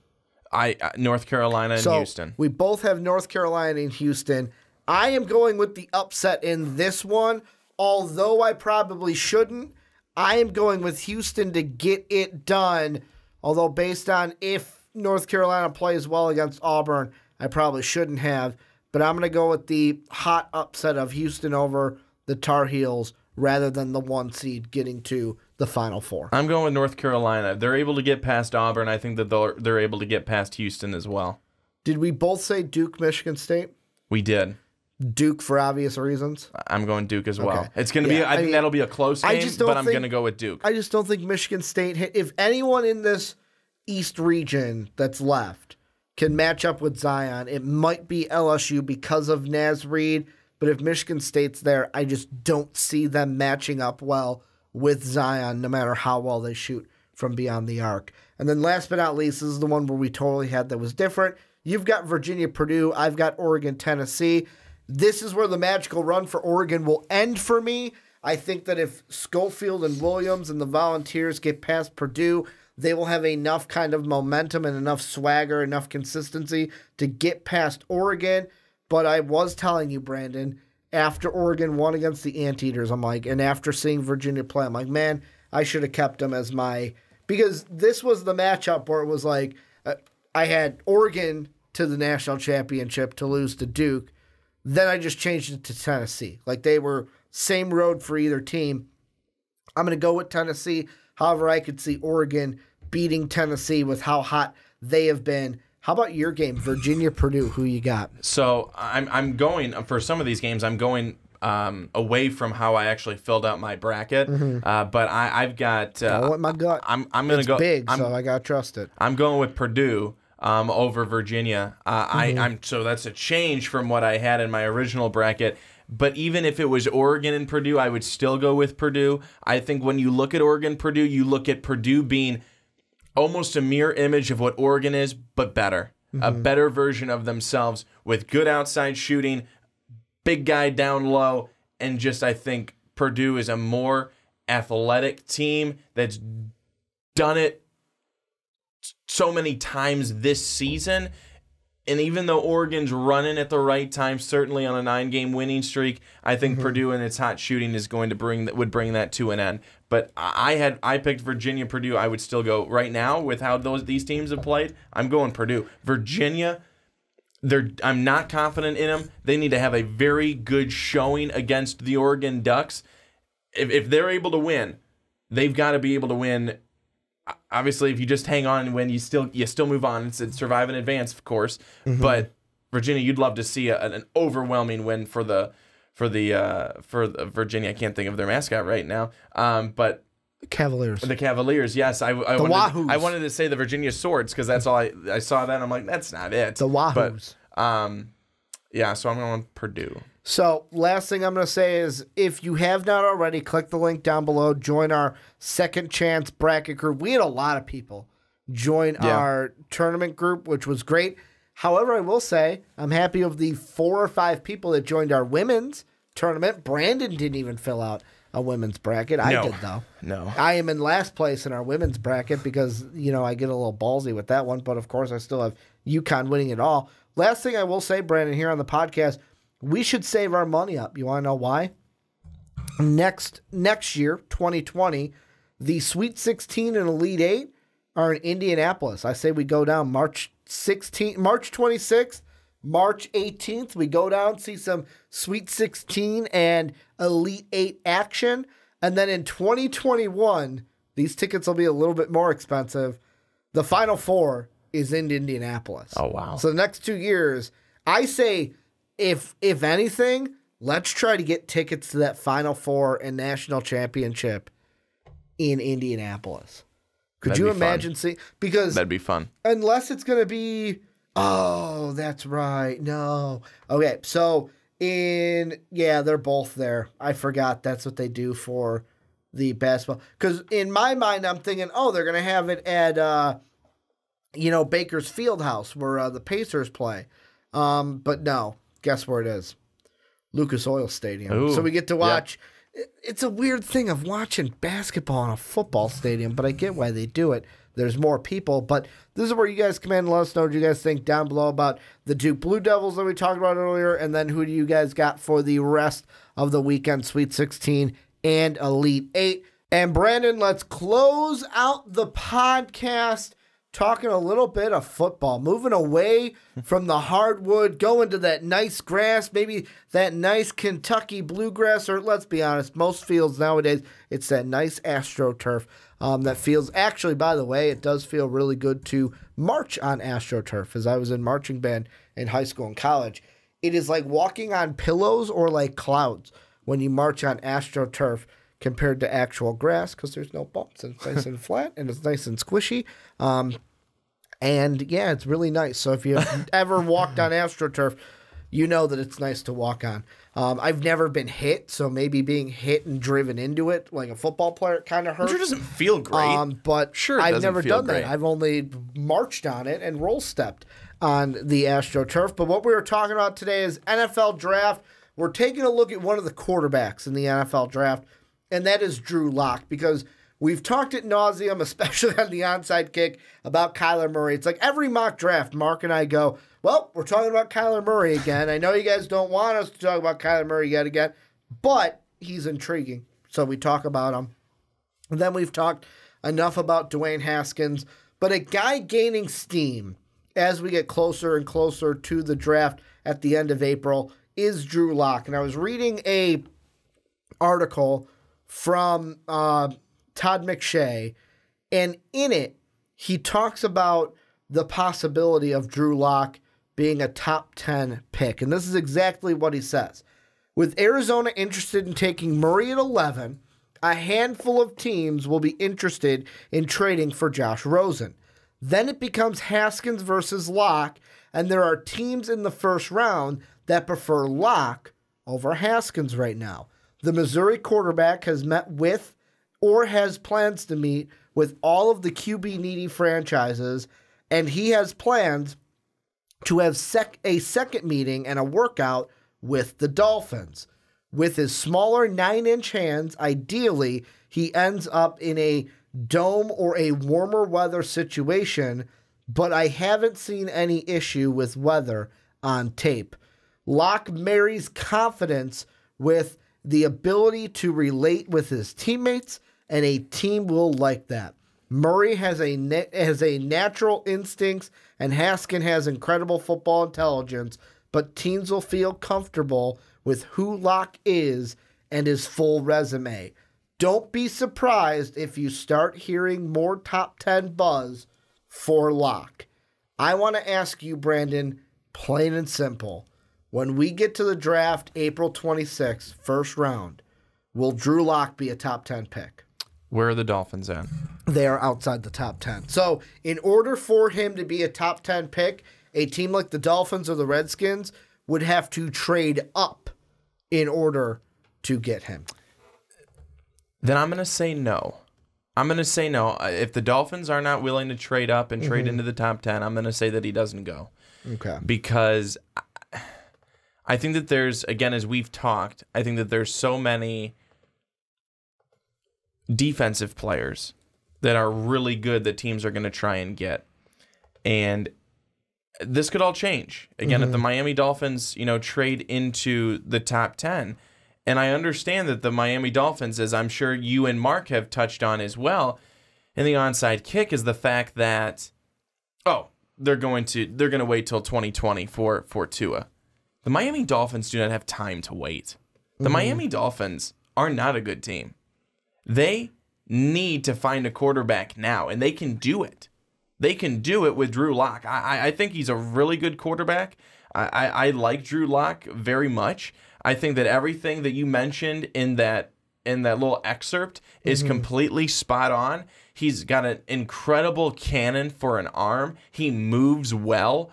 North Carolina and Houston. We both have North Carolina and Houston. I am going with the upset in this one, although I probably shouldn't. I am going with Houston to get it done. Although based on if North Carolina plays well against Auburn, I probably shouldn't have. But I'm going to go with the hot upset of Houston over the Tar Heels rather than the 1 seed getting to the Final Four. I'm going with North Carolina. If they're able to get past Auburn, I think that they're able to get past Houston as well. Did we both say Duke, Michigan State? We did. Duke for obvious reasons? I'm going Duke as well. Okay. It's going to be. I think that'll be a close game, but I'm going to go with Duke. I just don't think Michigan State. If anyone in this East region that's left can match up with Zion, it might be LSU because of Naz Reid. But if Michigan State's there, I just don't see them matching up well with Zion, no matter how well they shoot from beyond the arc. And then last but not least, this is the one where we totally had that was different. You've got Virginia, Purdue. I've got Oregon, Tennessee. This is where the magical run for Oregon will end for me. I think that if Schofield and Williams and the Volunteers get past Purdue, they will have enough kind of momentum and enough swagger, enough consistency to get past Oregon. But I was telling you, Brandon, after Oregon won against the Anteaters, I'm like, and after seeing Virginia play, I'm like, man, I should have kept them as my, because this was the matchup where it was like, I had Oregon to the national championship to lose to Duke. Then I just changed it to Tennessee. Like, they were same road for either team. I'm going to go with Tennessee. However, I could see Oregon beating Tennessee with how hot they have been. How about your game, Virginia-Purdue? Who you got? So I'm going, for some of these games, I'm going away from how I actually filled out my bracket. But I've got... I went my gut. I'm going to go... It's big, so I got to trust it. I'm going with Purdue over Virginia. So that's a change from what I had in my original bracket. But even if it was Oregon and Purdue, I would still go with Purdue. I think when you look at Oregon-Purdue, you look at Purdue being almost a mirror image of what Oregon is, but better. A better version of themselves with good outside shooting, big guy down low, and just I think Purdue is a more athletic team that's done it so many times this season. And even though Oregon's running at the right time, certainly on a 9-game winning streak, I think Purdue and its hot shooting is going to would bring that to an end. But I picked Virginia, Purdue. I would still go right now with how these teams have played. I'm going Purdue. Virginia, I'm not confident in them. They need to have a very good showing against the Oregon Ducks. If they're able to win, they've got to be able to win. Obviously, if you just hang on and win, you still move on. It's survive and advance, of course. But Virginia, you'd love to see an overwhelming win for the Virginia. I can't think of their mascot right now. But Cavaliers. The Cavaliers, yes. I Wahoos. I wanted to say the Virginia Swords because that's all I saw that and I'm like, that's not it. The Wahoos. But yeah, so I'm going Purdue. So, last thing I'm going to say is, if you have not already, click the link down below. Join our Second Chance bracket group. We had a lot of people join our tournament group, which was great. However, I will say, I'm happy of the 4 or 5 people that joined our women's tournament. Brandon didn't even fill out a women's bracket. I did, though. No. I am in last place in our women's bracket because, I get a little ballsy with that one. But, of course, I still have UConn winning it all. Last thing I will say, Brandon, here on the podcast, we should save our money up. You want to know why? Next year, 2020, the Sweet 16 and Elite 8 are in Indianapolis. I say we go down March 26th, March 18th. We go down, see some Sweet 16 and Elite 8 action. And then in 2021, these tickets will be a little bit more expensive. The Final Four is in Indianapolis. Oh, wow. So the next 2 years, I say... If anything, let's try to get tickets to that Final Four and national championship in Indianapolis. Could you imagine seeing? Because that'd be fun. Unless it's going to be, oh, that's right. No. Okay, so they're both there. I forgot that's what they do for the basketball. Because in my mind, I'm thinking, they're going to have it at, Baker's Fieldhouse where the Pacers play. But no. Guess where it is? Lucas Oil Stadium. Ooh, so we get to watch. It's a weird thing of watching basketball in a football stadium, but I get why they do it. There's more people, but this is where you guys come in and let us know what you guys think down below about the Duke Blue Devils that we talked about earlier, and then who do you guys got for the rest of the weekend, Sweet 16 and Elite 8. And Brandon, let's close out the podcast talking a little bit of football, moving away from the hardwood, going to that nice grass, maybe that nice Kentucky bluegrass, or let's be honest, most fields nowadays, it's that nice AstroTurf that feels, actually, by the way, it does feel really good to march on AstroTurf, as I was in marching band in high school and college. It is like walking on pillows or like clouds when you march on AstroTurf compared to actual grass, because there's no bumps and it's nice and flat and it's nice and squishy. And yeah, it's really nice. So if you've ever walked on AstroTurf, you know that it's nice to walk on. I've never been hit, so maybe being hit and driven into it like a football player kind of hurts. It sure doesn't feel great. But sure, I've never done that. I've only marched on it and roll stepped on the AstroTurf. But what we were talking about today is NFL draft. We're taking a look at one of the quarterbacks in the NFL draft, and that is Drew Lock, because we've talked ad nauseum, especially on the onside kick, about Kyler Murray. It's like every mock draft, Mark and I go, well, we're talking about Kyler Murray again. I know you guys don't want us to talk about Kyler Murray yet again, but he's intriguing, so we talk about him. And then we've talked enough about Dwayne Haskins, but a guy gaining steam as we get closer and closer to the draft at the end of April is Drew Lock. And I was reading a article from Todd McShay, and in it, he talks about the possibility of Drew Lock being a top 10 pick. And this is exactly what he says. With Arizona interested in taking Murray at 11, a handful of teams will be interested in trading for Josh Rosen. Then it becomes Haskins versus Locke, and there are teams in the first round that prefer Locke over Haskins right now. The Missouri quarterback has met with or has plans to meet with all of the QB-needy franchises, and he has plans to have a second meeting and a workout with the Dolphins. With his smaller 9-inch hands, ideally, he ends up in a dome or a warmer weather situation, but I haven't seen any issue with weather on tape. Locke marries confidence with the ability to relate with his teammates, and a team will like that. Murray has a natural instincts, and Haskins has incredible football intelligence, but teams will feel comfortable with who Locke is and his full resume. Don't be surprised if you start hearing more top 10 buzz for Locke. I want to ask you, Brandon, plain and simple. When we get to the draft April 26th, first round, will Drew Lock be a top 10 pick? Where are the Dolphins at? They are outside the top 10. So in order for him to be a top 10 pick, a team like the Dolphins or the Redskins would have to trade up in order to get him. Then I'm going to say no. I'm going to say no. If the Dolphins are not willing to trade up and trade into the top 10, I'm going to say that he doesn't go. Okay. Because I think that there's, again, as we've talked, I think that there's so many defensive players that are really good that teams are going to try and get. And this could all change. Again, if the Miami Dolphins, trade into the top 10, and I understand that the Miami Dolphins, as I'm sure you and Mark have touched on as well, in the onside kick is the fact that, they're going to wait till 2020 for Tua. The Miami Dolphins do not have time to wait. The Miami Dolphins are not a good team. They need to find a quarterback now, and they can do it. They can do it with Drew Lock. I think he's a really good quarterback. I like Drew Lock very much. I think that everything that you mentioned in that little excerpt is completely spot on. He's got an incredible cannon for an arm. He moves well.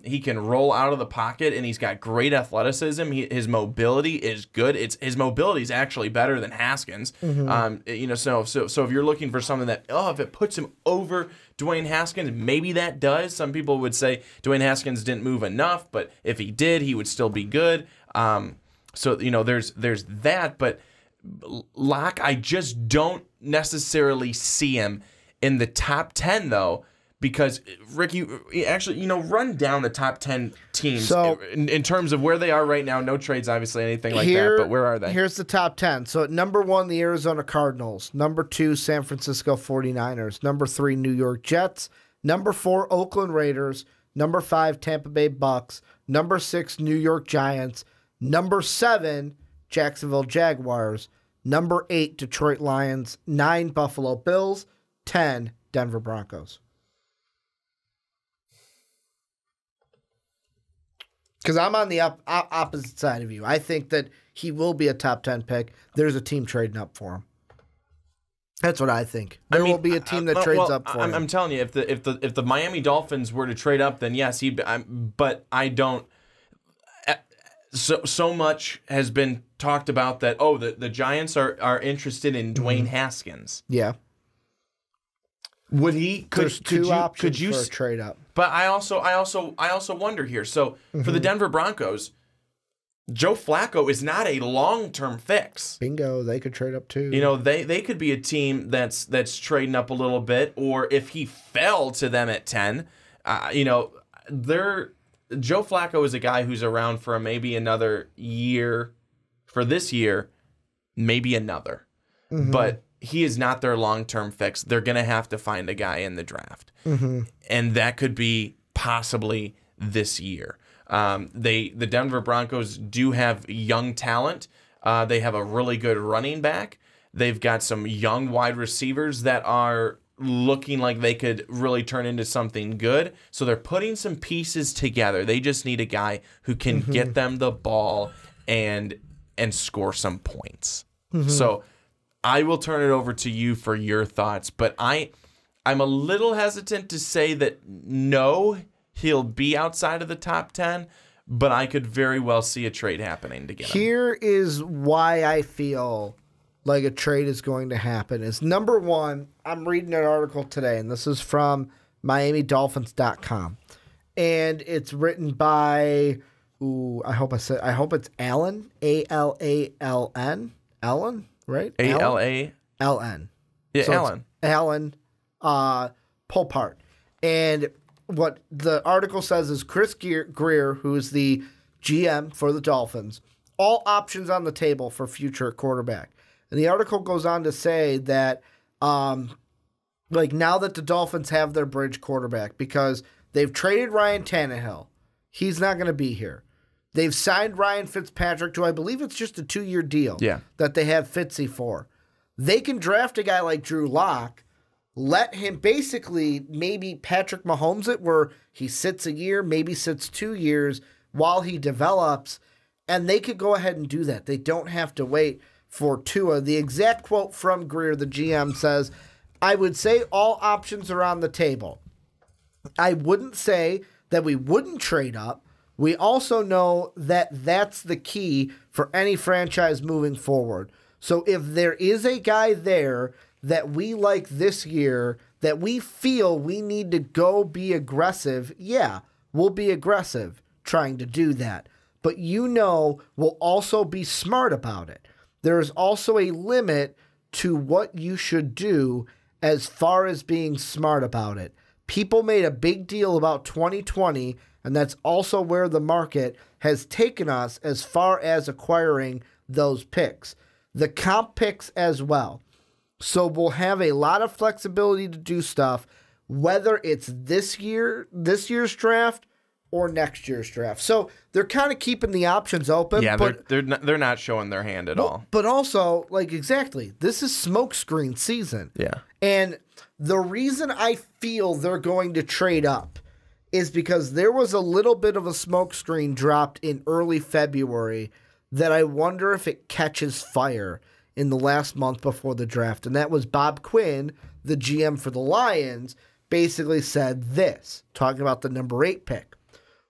He can roll out of the pocket, and he's got great athleticism. His mobility is good. His mobility is actually better than Haskins. So if you're looking for something that, if it puts him over Dwayne Haskins, maybe that does. Some people would say Dwayne Haskins didn't move enough, but if he did, he would still be good. There's that, but Locke, I just don't necessarily see him in the top 10 though. Because, Rick, you actually, run down the top 10 teams in terms of where they are right now. No trades, obviously, anything like that, but where are they? Here's the top 10. So, at number 1, the Arizona Cardinals. Number 2, San Francisco 49ers. Number 3, New York Jets. Number 4, Oakland Raiders. Number 5, Tampa Bay Bucks. Number 6, New York Giants. Number 7, Jacksonville Jaguars. Number 8, Detroit Lions. 9, Buffalo Bills. 10, Denver Broncos. Because I'm on the opposite side of you. I think that he will be a top 10 pick. There's a team trading up for him. That's what I think. There will be a team that trades up for him. I'm telling you, if the Miami Dolphins were to trade up, then yes, but I don't. So much has been talked about that. The Giants are interested in Dwayne Haskins. Yeah. Would he? There's two options for a trade up. But I also wonder here. So for the Denver Broncos, Joe Flacco is not a long-term fix. Bingo, they could trade up too. They could be a team that's trading up a little bit, or if he fell to them at 10, Joe Flacco is a guy who's around for maybe another year. For this year, maybe another. But he is not their long-term fix. They're going to have to find a guy in the draft. And that could be possibly this year. The Denver Broncos do have young talent. They have a really good running back. They've got some young wide receivers that are looking like they could really turn into something good. So they're putting some pieces together. They just need a guy who can get them the ball and score some points. So I will turn it over to you for your thoughts, but I'm a little hesitant to say that no, he'll be outside of the top 10, but I could very well see a trade happening to get him. Here is why I feel like a trade is going to happen. Is number one, I'm reading an article today, and this is from MiamiDolphins.com, and it's written by I hope it's Allen, Alaln, Allen, right? Allen. Yeah, so Allen. Popart. And what the article says is Chris Greer, who is the GM for the Dolphins, all options on the table for future quarterback. And the article goes on to say that now that the Dolphins have their bridge quarterback, because they've traded Ryan Tannehill, he's not going to be here. They've signed Ryan Fitzpatrick to, I believe it's just a 2-year deal that they have Fitzy for. They can draft a guy like Drew Lock, let him basically maybe Patrick Mahomes it, where he sits a year, maybe sits 2 years while he develops, and they could go ahead and do that. They don't have to wait for Tua. The exact quote from Greer, the GM, says, I would say all options are on the table. I wouldn't say that we wouldn't trade up. We also know that that's the key for any franchise moving forward. So if there is a guy there that we like this year, that we feel we need to go be aggressive, yeah, we'll be aggressive trying to do that. But we'll also be smart about it. There is also a limit to what you should do as far as being smart about it. People made a big deal about 2020, and that's also where the market has taken us as far as acquiring those picks. The comp picks as well. So we'll have a lot of flexibility to do stuff, whether it's this year's draft or next year's draft. So they're kind of keeping the options open. Yeah, but they're not showing their hand at all. But also, exactly, this is smokescreen season. Yeah. And the reason I feel they're going to trade up is because there was a little bit of a smokescreen dropped in early February that I wonder if it catches fire in the last month before the draft. And that was Bob Quinn, the GM for the Lions, basically said this, talking about the number 8 pick.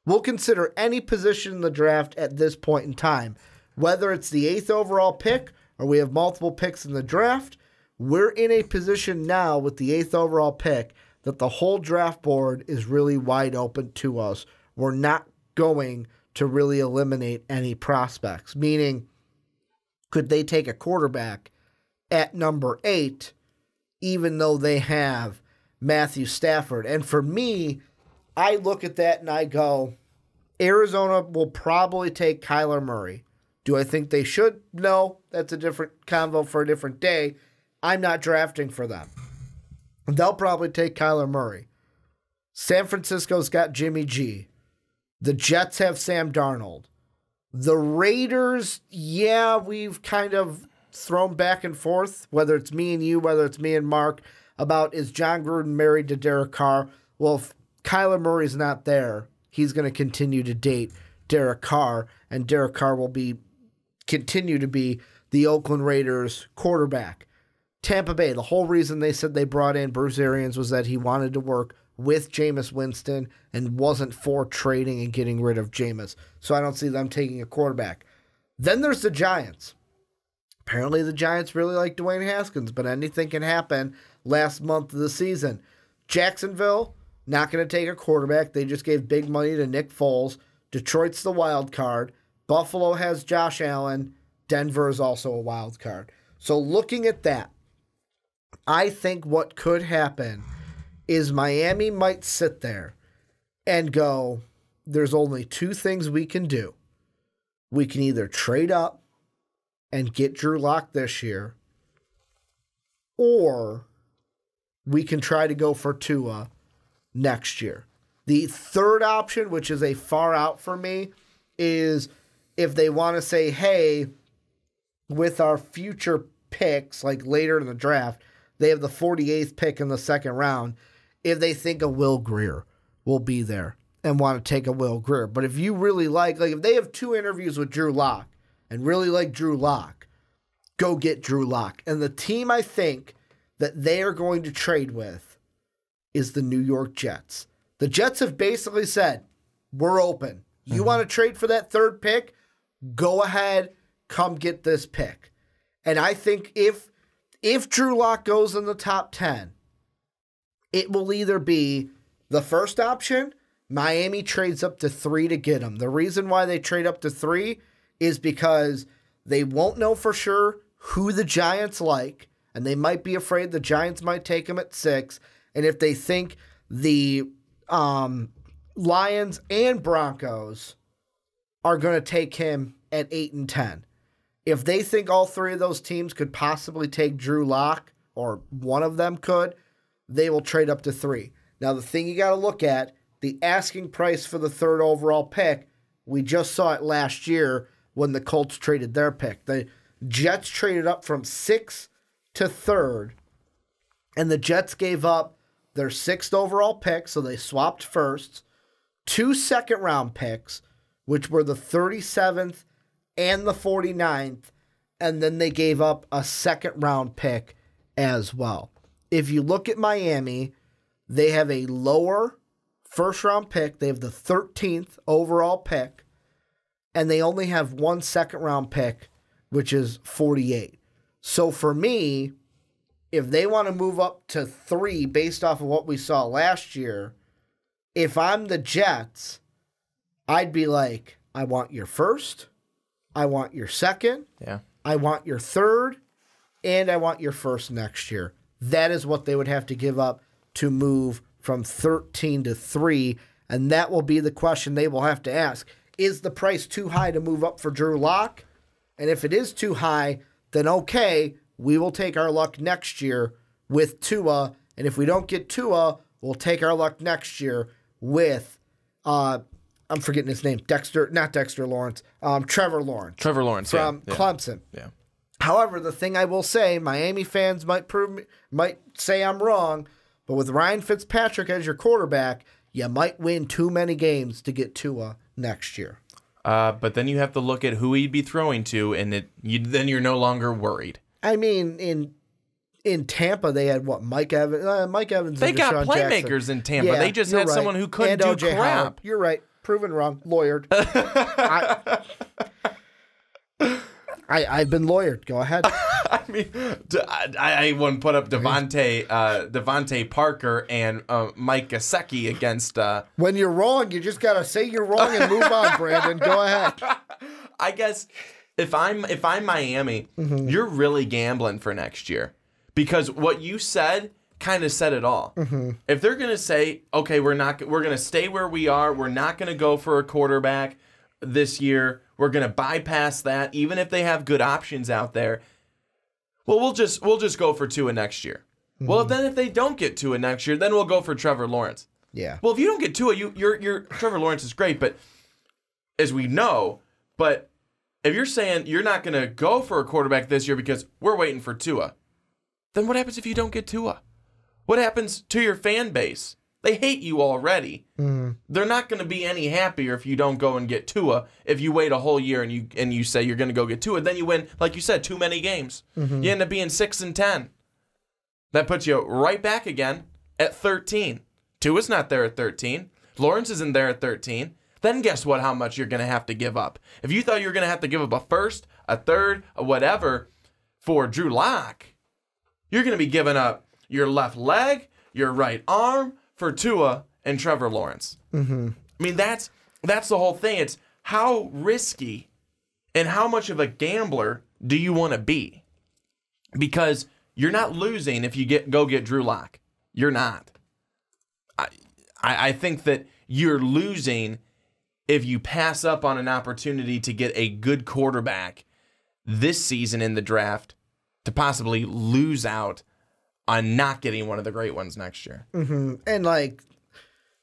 We'll consider any position in the draft at this point in time, whether it's the 8th overall pick or we have multiple picks in the draft. We're in a position now with the 8th overall pick that the whole draft board is really wide open to us. We're not going to really eliminate any prospects, meaning could they take a quarterback at number 8 even though they have Matthew Stafford? And for me, I look at that and I go, Arizona will probably take Kyler Murray. Do I think they should? No, that's a different convo for a different day. I'm not drafting for them. They'll probably take Kyler Murray. San Francisco's got Jimmy G. The Jets have Sam Darnold. The Raiders, we've kind of thrown back and forth, whether it's me and you, whether it's me and Mark, about is John Gruden married to Derek Carr? Well, if Kyler Murray's not there, he's going to continue to date Derek Carr, and Derek Carr will continue to be the Oakland Raiders quarterback. Tampa Bay, the whole reason they said they brought in Bruce Arians was that he wanted to work with Jameis Winston and wasn't for trading and getting rid of Jameis. So I don't see them taking a quarterback. Then there's the Giants. Apparently the Giants really like Dwayne Haskins, but anything can happen last month of the season. Jacksonville, not going to take a quarterback. They just gave big money to Nick Foles. Detroit's the wild card. Buffalo has Josh Allen. Denver is also a wild card. So looking at that, I think what could happen is Miami might sit there and go, there's only 2 things we can do. We can either trade up and get Drew Lock this year, or we can try to go for Tua next year. The third option, which is a far out for me, is if they want to say, hey, with our future picks, like later in the draft, they have the 48th pick in the second round, if they think a Will Grier will be there and want to take a Will Grier. But if you really like if they have 2 interviews with Drew Lock and really like Drew Lock, go get Drew Lock. And the team I think that they are going to trade with is the New York Jets. The Jets have basically said, we're open. You want to trade for that 3rd pick? Go ahead, come get this pick. And I think if Drew Lock goes in the top 10, it will either be the first option, Miami trades up to 3 to get him. The reason why they trade up to 3 is because they won't know for sure who the Giants like, and they might be afraid the Giants might take him at 6. And if they think the Lions and Broncos are going to take him at 8 and 10. If they think all 3 of those teams could possibly take Drew Lock, or one of them could, they will trade up to 3. Now, the thing you got to look at, the asking price for the 3rd overall pick, we just saw it last year when the Colts traded their pick. The Jets traded up from 6th to 3rd, and the Jets gave up their 6th overall pick, so they swapped firsts, 2 second-round picks, which were the 37th and the 49th, and then they gave up a second-round pick as well. If you look at Miami, they have a lower first-round pick. They have the 13th overall pick, and they only have 1 second-round pick, which is 48. So for me, if they want to move up to 3 based off of what we saw last year, if I'm the Jets, I'd be like, I want your 1st, I want your 2nd, I want your 3rd, and I want your 1st next year. That is what they would have to give up to move from 13 to 3, and that will be the question they will have to ask. Is the price too high to move up for Drew Lock? And if it is too high, then okay, we will take our luck next year with Tua, and if we don't get Tua, we'll take our luck next year with, I'm forgetting his name, Trevor Lawrence. Trevor Lawrence from Clemson. Yeah. However, the thing I will say, Miami fans might say I'm wrong, but with Ryan Fitzpatrick as your quarterback, you might win too many games to get Tua next year. But then you have to look at who he'd be throwing to, and then you're no longer worried. I mean, in Tampa, they had what, Mike Evans. Mike Evans. They and got Deshaun playmakers Jackson. in Tampa. Yeah, they just you're had right. someone who couldn't and do O.J. crap. Howard. You're right. Proven wrong. Lawyered. I've been lawyered. Go ahead. I mean, I wouldn't put up Devontae Parker and Mike Gesicki against. When you're wrong, you just gotta say you're wrong and move on, Brandon. Go ahead. I guess if I'm Miami, you're really gambling for next year, because what you said kind of said it all. If they're gonna say, okay, we're gonna stay where we are, we're not gonna go for a quarterback this year, we're gonna bypass that, even if they have good options out there. Well, we'll just go for Tua next year. Well, then if they don't get Tua next year, then we'll go for Trevor Lawrence. Yeah. Well, if you don't get Tua, your Trevor Lawrence is great, but as we know, but if you're saying you're not going to go for a quarterback this year because we're waiting for Tua, then what happens if you don't get Tua? What happens to your fan base? They hate you already. They're not going to be any happier if you don't go and get Tua. If you wait a whole year and you say you're going to go get Tua, then you win, like you said, too many games. You end up being 6 and 10. That puts you right back again at 13. Tua's not there at 13. Lawrence isn't there at 13. Then guess what? How much you're going to have to give up? If you thought you were going to have to give up a 1st, a 3rd, a whatever for Drew Lock, you're going to be giving up your left leg, your right arm for Tua and Trevor Lawrence. I mean, that's the whole thing. It's how risky and how much of a gambler do you want to be? Because you're not losing if you go get Drew Lock. You're not. I think that you're losing if you pass up on an opportunity to get a good quarterback this season in the draft to possibly lose out on not getting one of the great ones next year. And, like,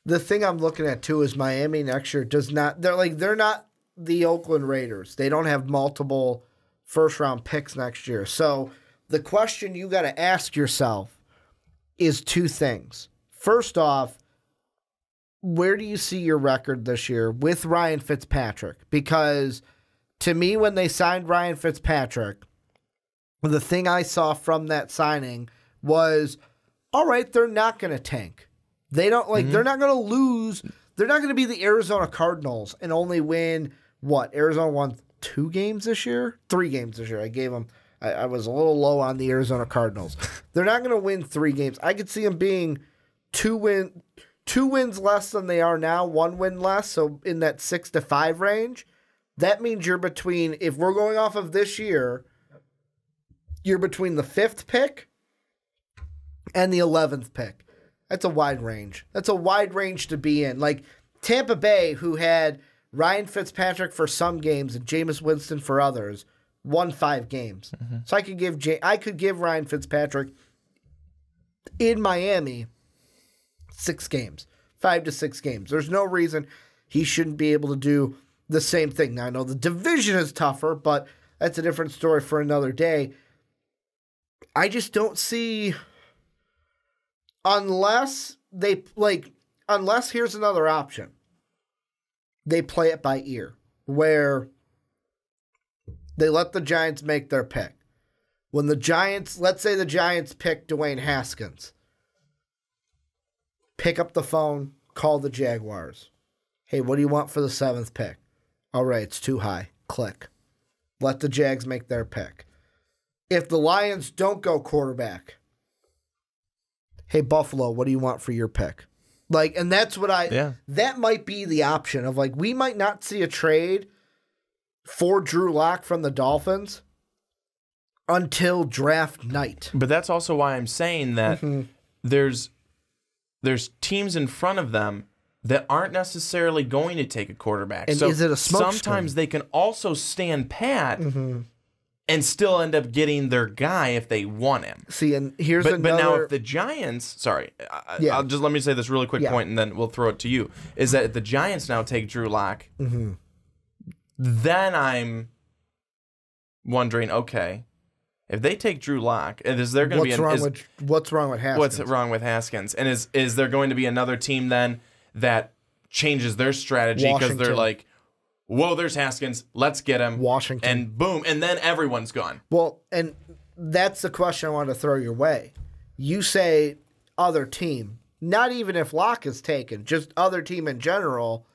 the thing I'm looking at too is Miami next year does not. They're not the Oakland Raiders. They don't have multiple first round picks next year. So the question you got to ask yourself is two things. First off, where do you see your record this year with Ryan Fitzpatrick? Because to me, when they signed Ryan Fitzpatrick, the thing I saw from that signing was, all right, they're not going to tank. They don't they're not going to lose. They're not going to be the Arizona Cardinals and only win what? Arizona won 2 games this year? 3 games this year. I gave them, I was a little low on the Arizona Cardinals. They're not going to win 3 games. I could see them being 2 wins less than they are now, 1 win less, so in that 6-5 range. That means you're between, if we're going off of this year, you're between the 5th pick and the 11th pick. That's a wide range. That's a wide range to be in. Like Tampa Bay, who had Ryan Fitzpatrick for some games and Jameis Winston for others, won 5 games. Mm-hmm. So I could give Ryan Fitzpatrick in Miami 6 games, 5 to 6 games. There's no reason he shouldn't be able to do the same thing. Now, I know the division is tougher, but that's a different story for another day. I just don't see, unless here's another option. They play it by ear, where they let the Giants make their pick. When the Giants, let's say the Giants pick Dwayne Haskins, pick up the phone, call the Jaguars. Hey, what do you want for the 7th pick? All right, it's too high. Click. Let the Jags make their pick. If the Lions don't go quarterback, hey, Buffalo, what do you want for your pick? And that's what that might be the option of we might not see a trade for Drew Lock from the Dolphins until draft night. But that's also why I'm saying that there's teams in front of them that aren't necessarily going to take a quarterback. And so is it a smoke sometimes screen? they can also stand pat and still end up getting their guy if they want him. See, and here's But now if the Giants, I'll just let me say this really quick point and then we'll throw it to you, is that if the Giants now take Drew Lock, then I'm wondering, okay, if they take Drew Lock, is there going to be what's wrong with Haskins? What's wrong with Haskins? And is there going to be another team then that changes their strategy because they're like, whoa, there's Haskins, let's get him. Washington. And boom, and then everyone's gone. Well, and that's the question I wanted to throw your way. You say other team, not even if Locke is taken, just other team in general.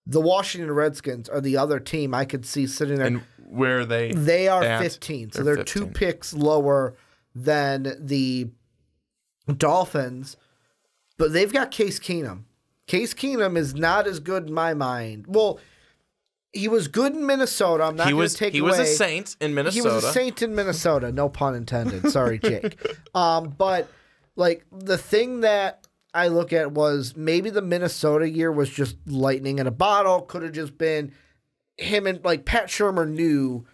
The Washington Redskins are the other team I could see sitting there. And where are they? They are 15. So they're 2 picks lower than the Dolphins. But they've got Case Keenum. Case Keenum is not as good in my mind. Well, he was good in Minnesota. I'm not going to take away. He was a saint in Minnesota. He was a saint in Minnesota. No pun intended. Sorry, Jake. But the thing that I look at was maybe the Minnesota year was just lightning in a bottle. Could have just been him and Pat Shurmur knew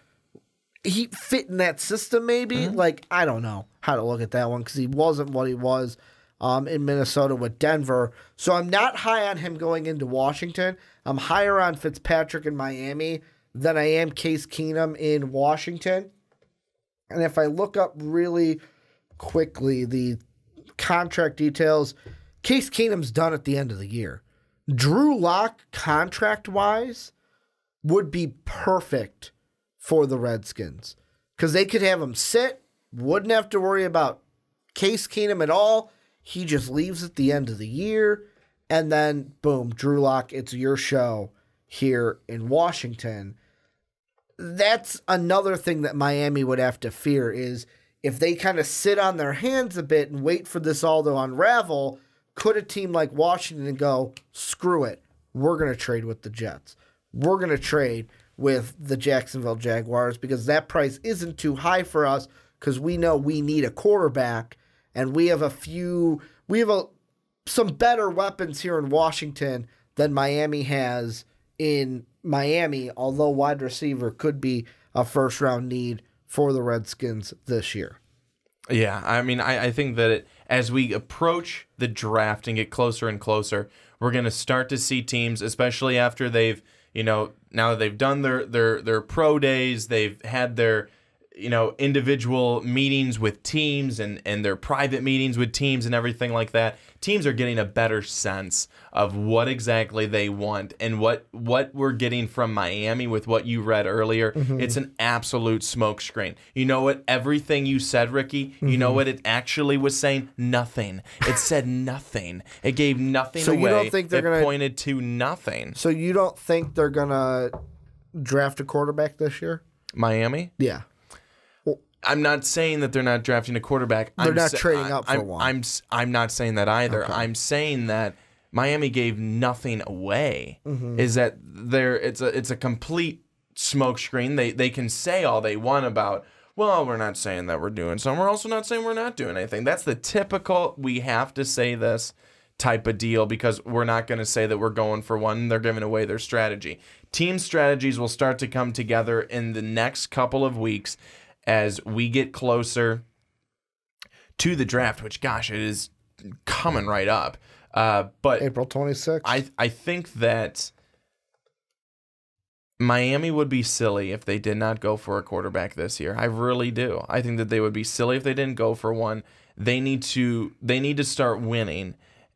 he fit in that system maybe. I don't know how to look at that one because he wasn't what he was in Minnesota with Denver. So I'm not high on him going into Washington. I'm higher on Fitzpatrick in Miami than I am Case Keenum in Washington. And if I look up really quickly the contract details, Case Keenum's done at the end of the year. Drew Lock, contract-wise, would be perfect for the Redskins because they could have him sit, wouldn't have to worry about Case Keenum at all. He just leaves at the end of the year, and then, boom, Drew Lock, it's your show here in Washington. That's another thing that Miami would have to fear is if they kind of sit on their hands a bit and wait for this all to unravel, could a team like Washington go, screw it, we're going to trade with the Jets. We're going to trade with the Jacksonville Jaguars because that price isn't too high for us because we know we need a quarterback. And we have some better weapons here in Washington than Miami has in Miami, although wide receiver could be a first-round need for the Redskins this year. Yeah, I mean, I think that as we approach the draft and get closer and closer, we're going to start to see teams, especially after they've, now that they've done their pro days, they've had their, individual meetings with teams and their private meetings with teams and everything like that. Teams are getting a better sense of what exactly they want and what we're getting from Miami with what you read earlier. Mm-hmm. It's an absolute smokescreen. You know what? Everything you said, Ricky, you know what it actually was saying? Nothing. It said nothing. It gave nothing away. You don't think they're gonna pointed to nothing. So you don't think they're going to draft a quarterback this year? Miami? Yeah. I'm not saying that they're not drafting a quarterback. They're not trading up for one. I'm not saying that either. Okay. I'm saying that Miami gave nothing away. Mm-hmm. Is that it's a complete smokescreen. They can say all they want about, well, we're not saying that we're doing something. We're also not saying we're not doing anything. That's the typical we have to say this type of deal because we're not going to say that we're going for one. They're giving away their strategy. Team strategies will start to come together in the next couple of weeks as we get closer to the draft, which, gosh, it is coming right up. But April 26th. I think that Miami would be silly if they did not go for a quarterback this year. I really do. I think that they would be silly if they didn't go for one. They need to start winning.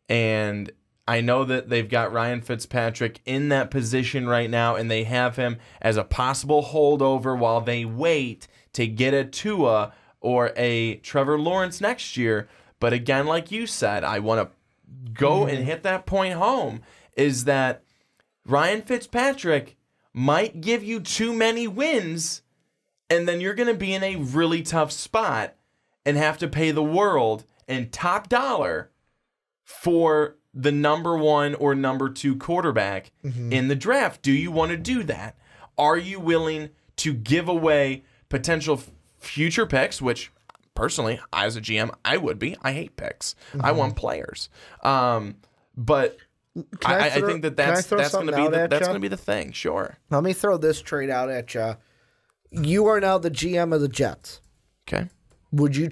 And I know that they've got Ryan Fitzpatrick in that position right now, and they have him as a possible holdover while they wait to get a Tua or a Trevor Lawrence next year. But again, like you said, I want to go and hit that point home, is that Ryan Fitzpatrick might give you too many wins, and then you're going to be in a really tough spot and have to pay the world and top dollar for the number 1 or number 2 quarterback in the draft. Do you want to do that? Are you willing to give away potential future picks, which personally, as a GM, I would be. I hate picks. I want players. But I think that's going to be the thing. Sure. Let me throw this trade out at you. You are now the GM of the Jets. Okay. Would you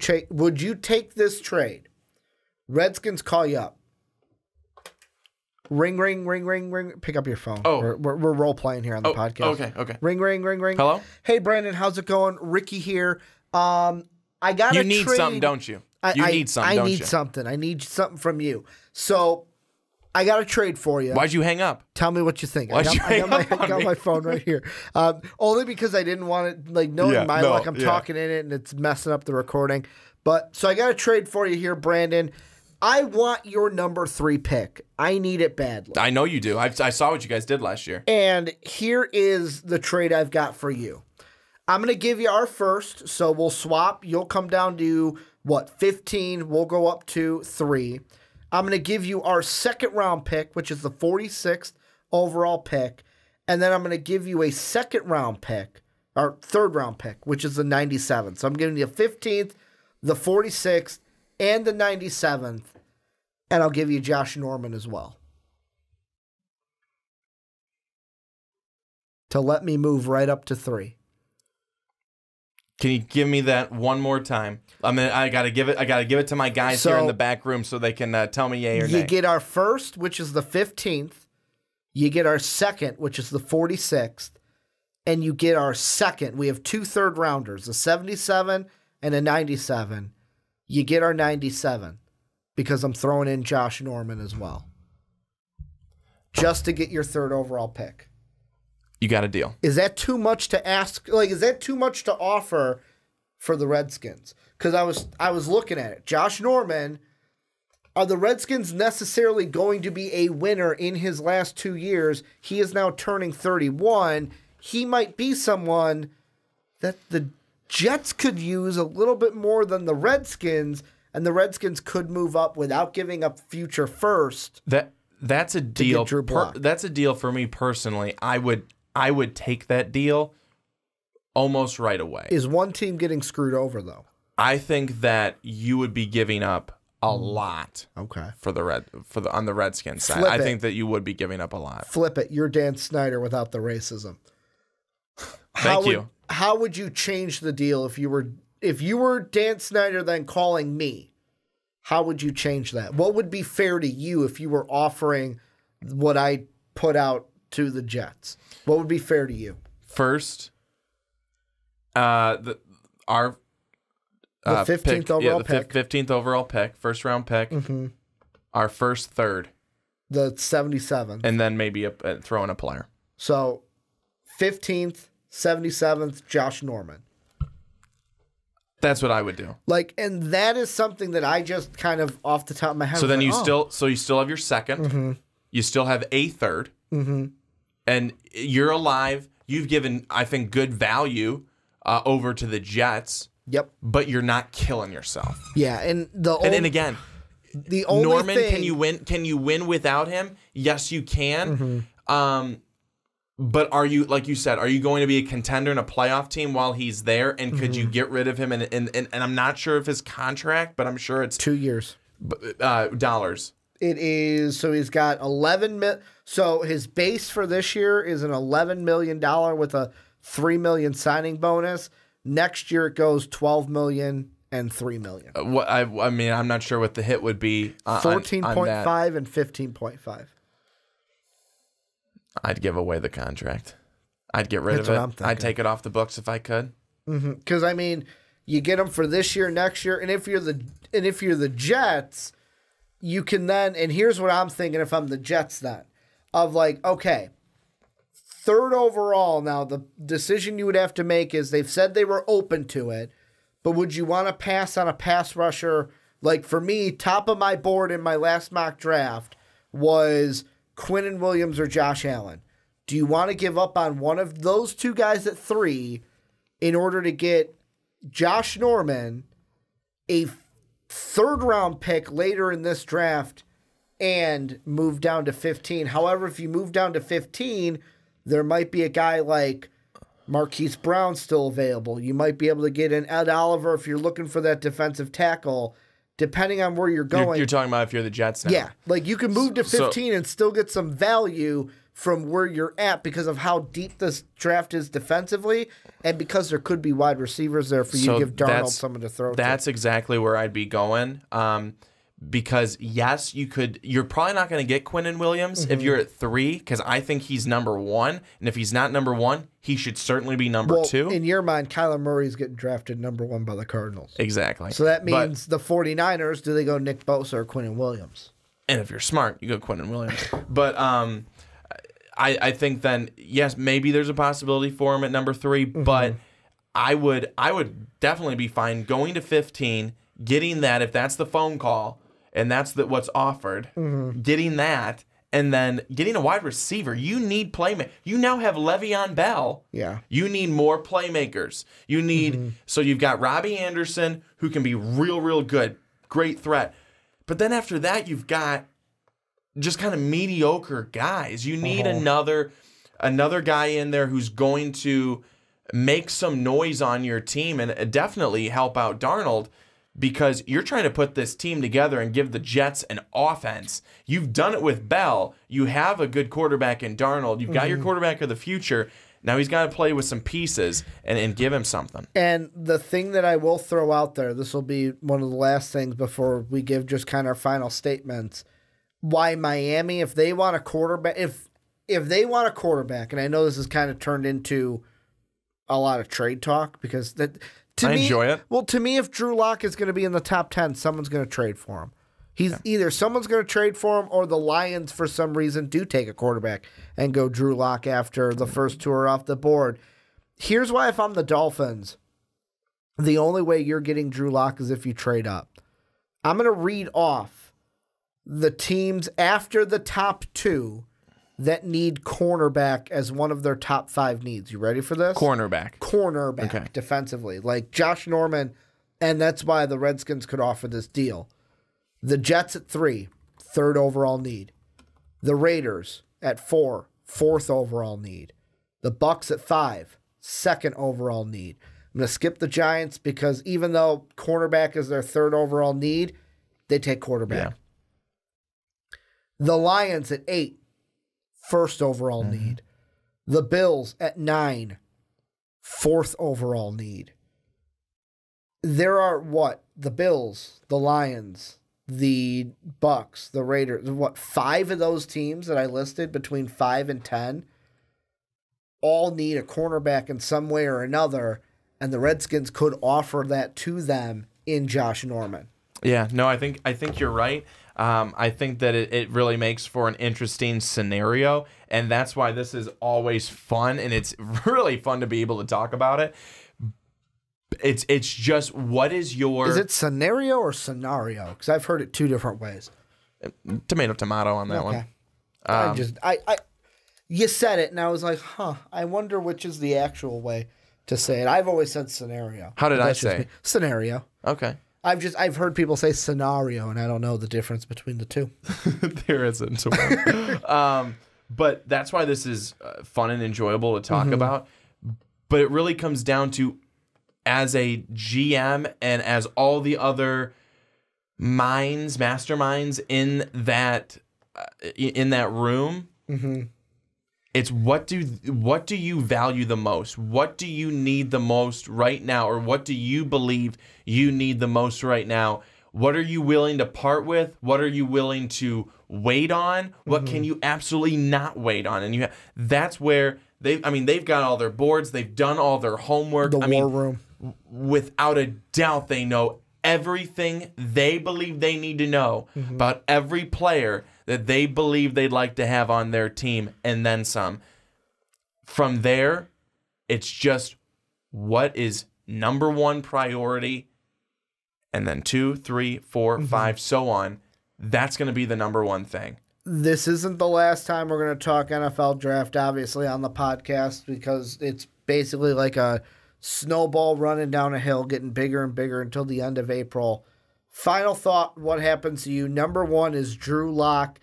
take this trade? Redskins call you up. Ring, ring, ring, ring, ring. Pick up your phone. Oh. We're role playing here on the podcast. Okay. Ring, ring, ring, ring. Hello? Hey, Brandon, how's it going? Ricky here. I got You need something, don't you? I need something. I need something from you. So I got a trade for you. Why'd you hang up? Tell me what you think. I got my phone right here. Only because I didn't want it, knowing my luck, I'm talking in it and it's messing up the recording. So I got a trade for you here, Brandon. I want your number 3 pick. I need it badly. I know you do. I saw what you guys did last year. And here is the trade I've got for you. I'm going to give you our first, so we'll swap. You'll come down to, 15. We'll go up to 3. I'm going to give you our second round pick, which is the 46th overall pick. And then I'm going to give you a second round pick, or third round pick, which is the 97th. So I'm giving you the 15th, the 46th, and the 97th. And I'll give you Josh Norman as well. To let me move right up to 3. Can you give me that one more time? I gotta give it to my guys here in the back room so they can tell me yay or nay. You get our first, which is the 15th. You get our second, which is the 46th. And you get our second. We have 2 third rounders, a 77 and a 97. You get our 97 because I'm throwing in Josh Norman as well. Just to get your third overall pick. You got a deal. Is that too much to ask? Is that too much to offer for the Redskins? Because I was looking at it. Josh Norman, are the Redskins necessarily going to be a winner in his last 2 years? He is now turning 31. He might be someone that the Jets could use a little bit more than the Redskins, and the Redskins could move up without giving up future first. That's a deal. That's a deal for me personally. I would take that deal almost right away. Is one team getting screwed over though? I think that you would be giving up a lot. Okay. On the Redskins side. I think that you would be giving up a lot. Flip it. You're Dan Snyder without the racism. Thank you. How would you change the deal if you if you were Dan Snyder then calling me, how would you change that? What would be fair to you if you were offering what I put out to the Jets? What would be fair to you? First, our 15th overall pick. 15th overall pick, first round pick. Mm-hmm. Our first third. The 77th. And then maybe throw in a player. So 15th, 77th, Josh Norman. That's what I would do. Like, and that is something that I just kind of off the top of my head. So then like, you still have your second. Mm-hmm. You still have a third. Mm-hmm. And you're alive. You've given, I think, good value over to the Jets. Yep. But you're not killing yourself. Yeah, and then again, the only Norman, thing, can you win without him? Yes, you can. Mm-hmm. But are you, like you said, are you going to be a contender in a playoff team while he's there? And could you get rid of him? And I'm not sure of his contract, but I'm sure it's 2 years. Dollars. It is, so he's got 11 million. So his base for this year is an $11 million with a $3 million signing bonus. Next year it goes 12 million and 3 million. What I mean, I'm not sure what the hit would be. 14.5 and 15.5. I'd give away the contract. I'd get rid of it. I'd take it off the books if I could. Because I mean, you get him for this year, next year, and if you're the Jets, you can then. And here's what I'm thinking: if I'm the Jets, then of like, okay, third overall. Now the decision you would have to make is they've said they were open to it, but would you want to pass on a pass rusher? Like for me, top of my board in my last mock draft was Quinnen Williams or Josh Allen. Do you want to give up on one of those two guys at 3 in order to get Josh Norman, a third-round pick later in this draft, and move down to 15? However, if you move down to 15, there might be a guy like Marquise Brown still available. You might be able to get an Ed Oliver if you're looking for that defensive tackle. Depending on where you're going. You're talking about if you're the Jets now. Yeah. Like you can move to 15 and still get some value from where you're at because of how deep this draft is defensively and because there could be wide receivers there for you to give Darnold someone to throw to. That's exactly where I'd be going. Because, yes, you're probably not going to get Quinnen Williams if you're at 3 because I think he's number 1. And if he's not number 1, he should certainly be number 2. In your mind, Kyler Murray's getting drafted number 1 by the Cardinals. Exactly. So that means the 49ers, do they go Nick Bosa or Quinnen Williams? And if you're smart, you go Quinnen Williams. But I think then, yes, maybe there's a possibility for him at number 3, but I would definitely be fine going to 15, getting that if that's the phone call, and that's what's offered, getting that, and then getting a wide receiver. You need playmakers. You now have Le'Veon Bell. Yeah. You need more playmakers. You need so you've got Robbie Anderson, who can be real, real good, great threat. But then after that, you've got just kind of mediocre guys. You need another guy in there who's going to make some noise on your team and definitely help out Darnold. Because you're trying to put this team together and give the Jets an offense. You've done it with Bell. You have a good quarterback in Darnold. You've got your quarterback of the future. Now he's got to play with some pieces and give him something. And the thing that I will throw out there, this will be one of the last things before we give just kind of our final statements. Why Miami, if they want a quarterback, if they want a quarterback, and I know this has kind of turned into a lot of trade talk because that. I enjoy it. Well, to me, if Drew Lock is going to be in the top 10, someone's going to trade for him. Either someone's going to trade for him or the Lions, for some reason, do take a quarterback and go Drew Lock after the first two are off the board. Here's why, if I'm the Dolphins, the only way you're getting Drew Lock is if you trade up. I'm going to read off the teams after the top 2 that need cornerback as one of their top 5 needs. You ready for this? Cornerback, okay. Defensively. Like Josh Norman, and that's why the Redskins could offer this deal. The Jets at 3, 3rd overall need. The Raiders at 4, 4th overall need. The Bucks at 5, 2nd overall need. I'm going to skip the Giants because even though cornerback is their 3rd overall need, they take quarterback. Yeah. The Lions at 8, 1st overall need. The Bills at 9, 4th overall need. there are the Bills, the Lions, the Bucks, the Raiders, 5 of those teams that I listed between 5 and 10 all need a cornerback in some way or another, and the Redskins could offer that to them in Josh Norman. Yeah, no, I think you're right. I think that it really makes for an interesting scenario, and that's why this is always fun, and it's really fun to be able to talk about it. It's just, what is your... Is it scenario or scenario? Because I've heard it 2 different ways. Tomato on that one. You said it, and I was like, I wonder which is the actual way to say it. I've always said scenario. How did I say? Scenario. Okay. I've heard people say scenario, and I don't know the difference between the two. There isn't one. But that's why this is fun and enjoyable to talk about. But it really comes down to, as a GM and as all the other masterminds in that room, it's what do you value the most? What do you need the most right now? Or what do you believe you need the most right now? What are you willing to part with? What are you willing to wait on? What can you absolutely not wait on? And that's where they've got all their boards. They've done all their homework. The war room. Without a doubt, they know everything they believe they need to know about every player that they believe they'd like to have on their team, and then some. From there, it's just what is number one priority, and then 2, 3, 4, 5, so on. That's going to be the number one thing. This isn't the last time we're going to talk NFL draft, obviously, on the podcast, because it's basically like a snowball running down a hill, getting bigger and bigger until the end of April. Final thought, what happens to you? Number 1 is Drew Lock,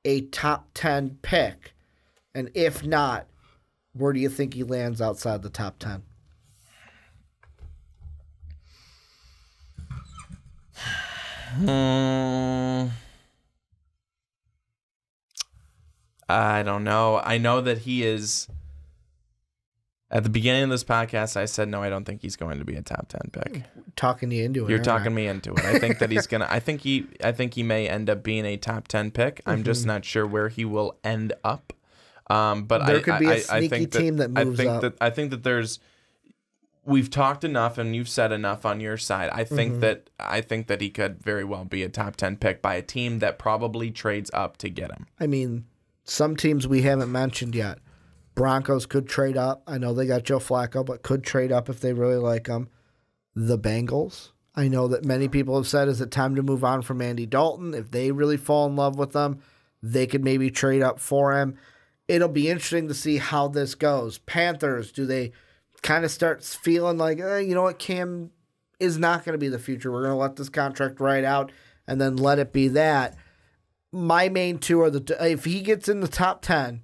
a top 10 pick. And if not, where do you think he lands outside the top 10? I don't know. I know that he is... At the beginning of this podcast, I said, no, I don't think he's going to be a top 10 pick. Talking you into it. You're talking me into it. I think that he's going to, I think he may end up being a top 10 pick. I'm just not sure where he will end up. But there could be a sneaky team that moves up. I think that we've talked enough and you've said enough on your side. I think that he could very well be a top 10 pick by a team that probably trades up to get him. I mean, some teams we haven't mentioned yet. Broncos could trade up. I know they got Joe Flacco, but could trade up if they really like him. The Bengals. I know that many people have said, is it time to move on from Andy Dalton? If they really fall in love with them, they could maybe trade up for him. It'll be interesting to see how this goes. Panthers, do they kind of start feeling like, you know what, Cam is not going to be the future. We're going to let this contract ride out and then let it be that. My main two are if he gets in the top 10,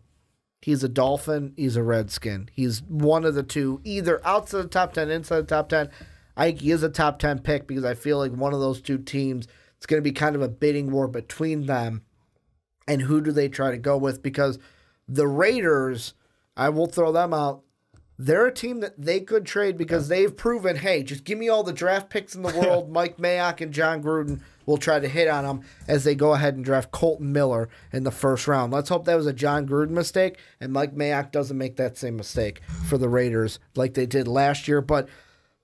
he's a Dolphin, he's a Redskin. He's one of the two, either outside the top 10, inside the top 10. I think he is a top 10 pick because I feel like one of those two teams, it's going to be kind of a bidding war between them. And who do they try to go with? Because the Raiders, I will throw them out, they're a team that they could trade because they've proven, hey, just give me all the draft picks in the world. Mike Mayock and John Gruden will try to hit on them as they go ahead and draft Colton Miller in the first round. Let's hope that was a John Gruden mistake and Mike Mayock doesn't make that same mistake for the Raiders like they did last year. But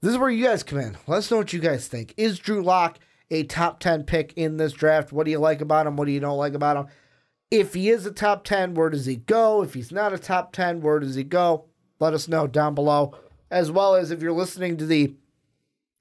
this is where you guys come in. Let us know what you guys think. Is Drew Lock a top 10 pick in this draft? What do you like about him? What do you don't like about him? If he is a top 10, where does he go? If he's not a top 10, where does he go? Let us know down below. As well as if you're listening to the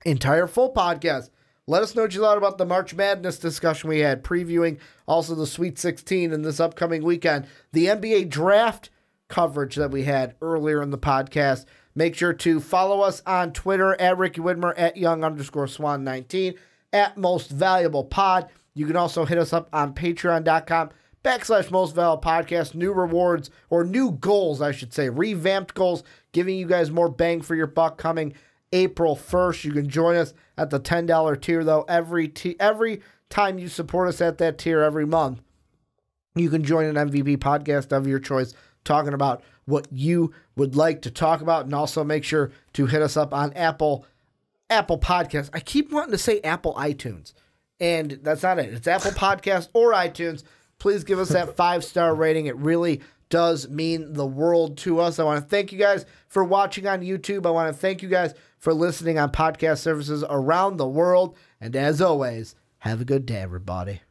entire full podcast, let us know what you thought about the March Madness discussion we had, previewing also the Sweet 16 in this upcoming weekend. The NBA draft coverage that we had earlier in the podcast. Make sure to follow us on Twitter at Ricky Widmer, at Young_Swan19, at Most Valuable Pod. You can also hit us up on Patreon.com/Most Valuable Podcast. New rewards, or new goals, I should say, revamped goals, giving you guys more bang for your buck coming April 1st. You can join us at the $10 tier, though. Every time you support us at that tier every month, you can join an MVP podcast of your choice, talking about what you would like to talk about. And also make sure to hit us up on Apple Apple Podcasts. I keep wanting to say Apple iTunes, and that's not it. It's Apple Podcasts or iTunes. Please give us that 5-star rating. It really does mean the world to us. I want to thank you guys for watching on YouTube. I want to thank you guys for listening on podcast services around the world. And as always, have a good day, everybody.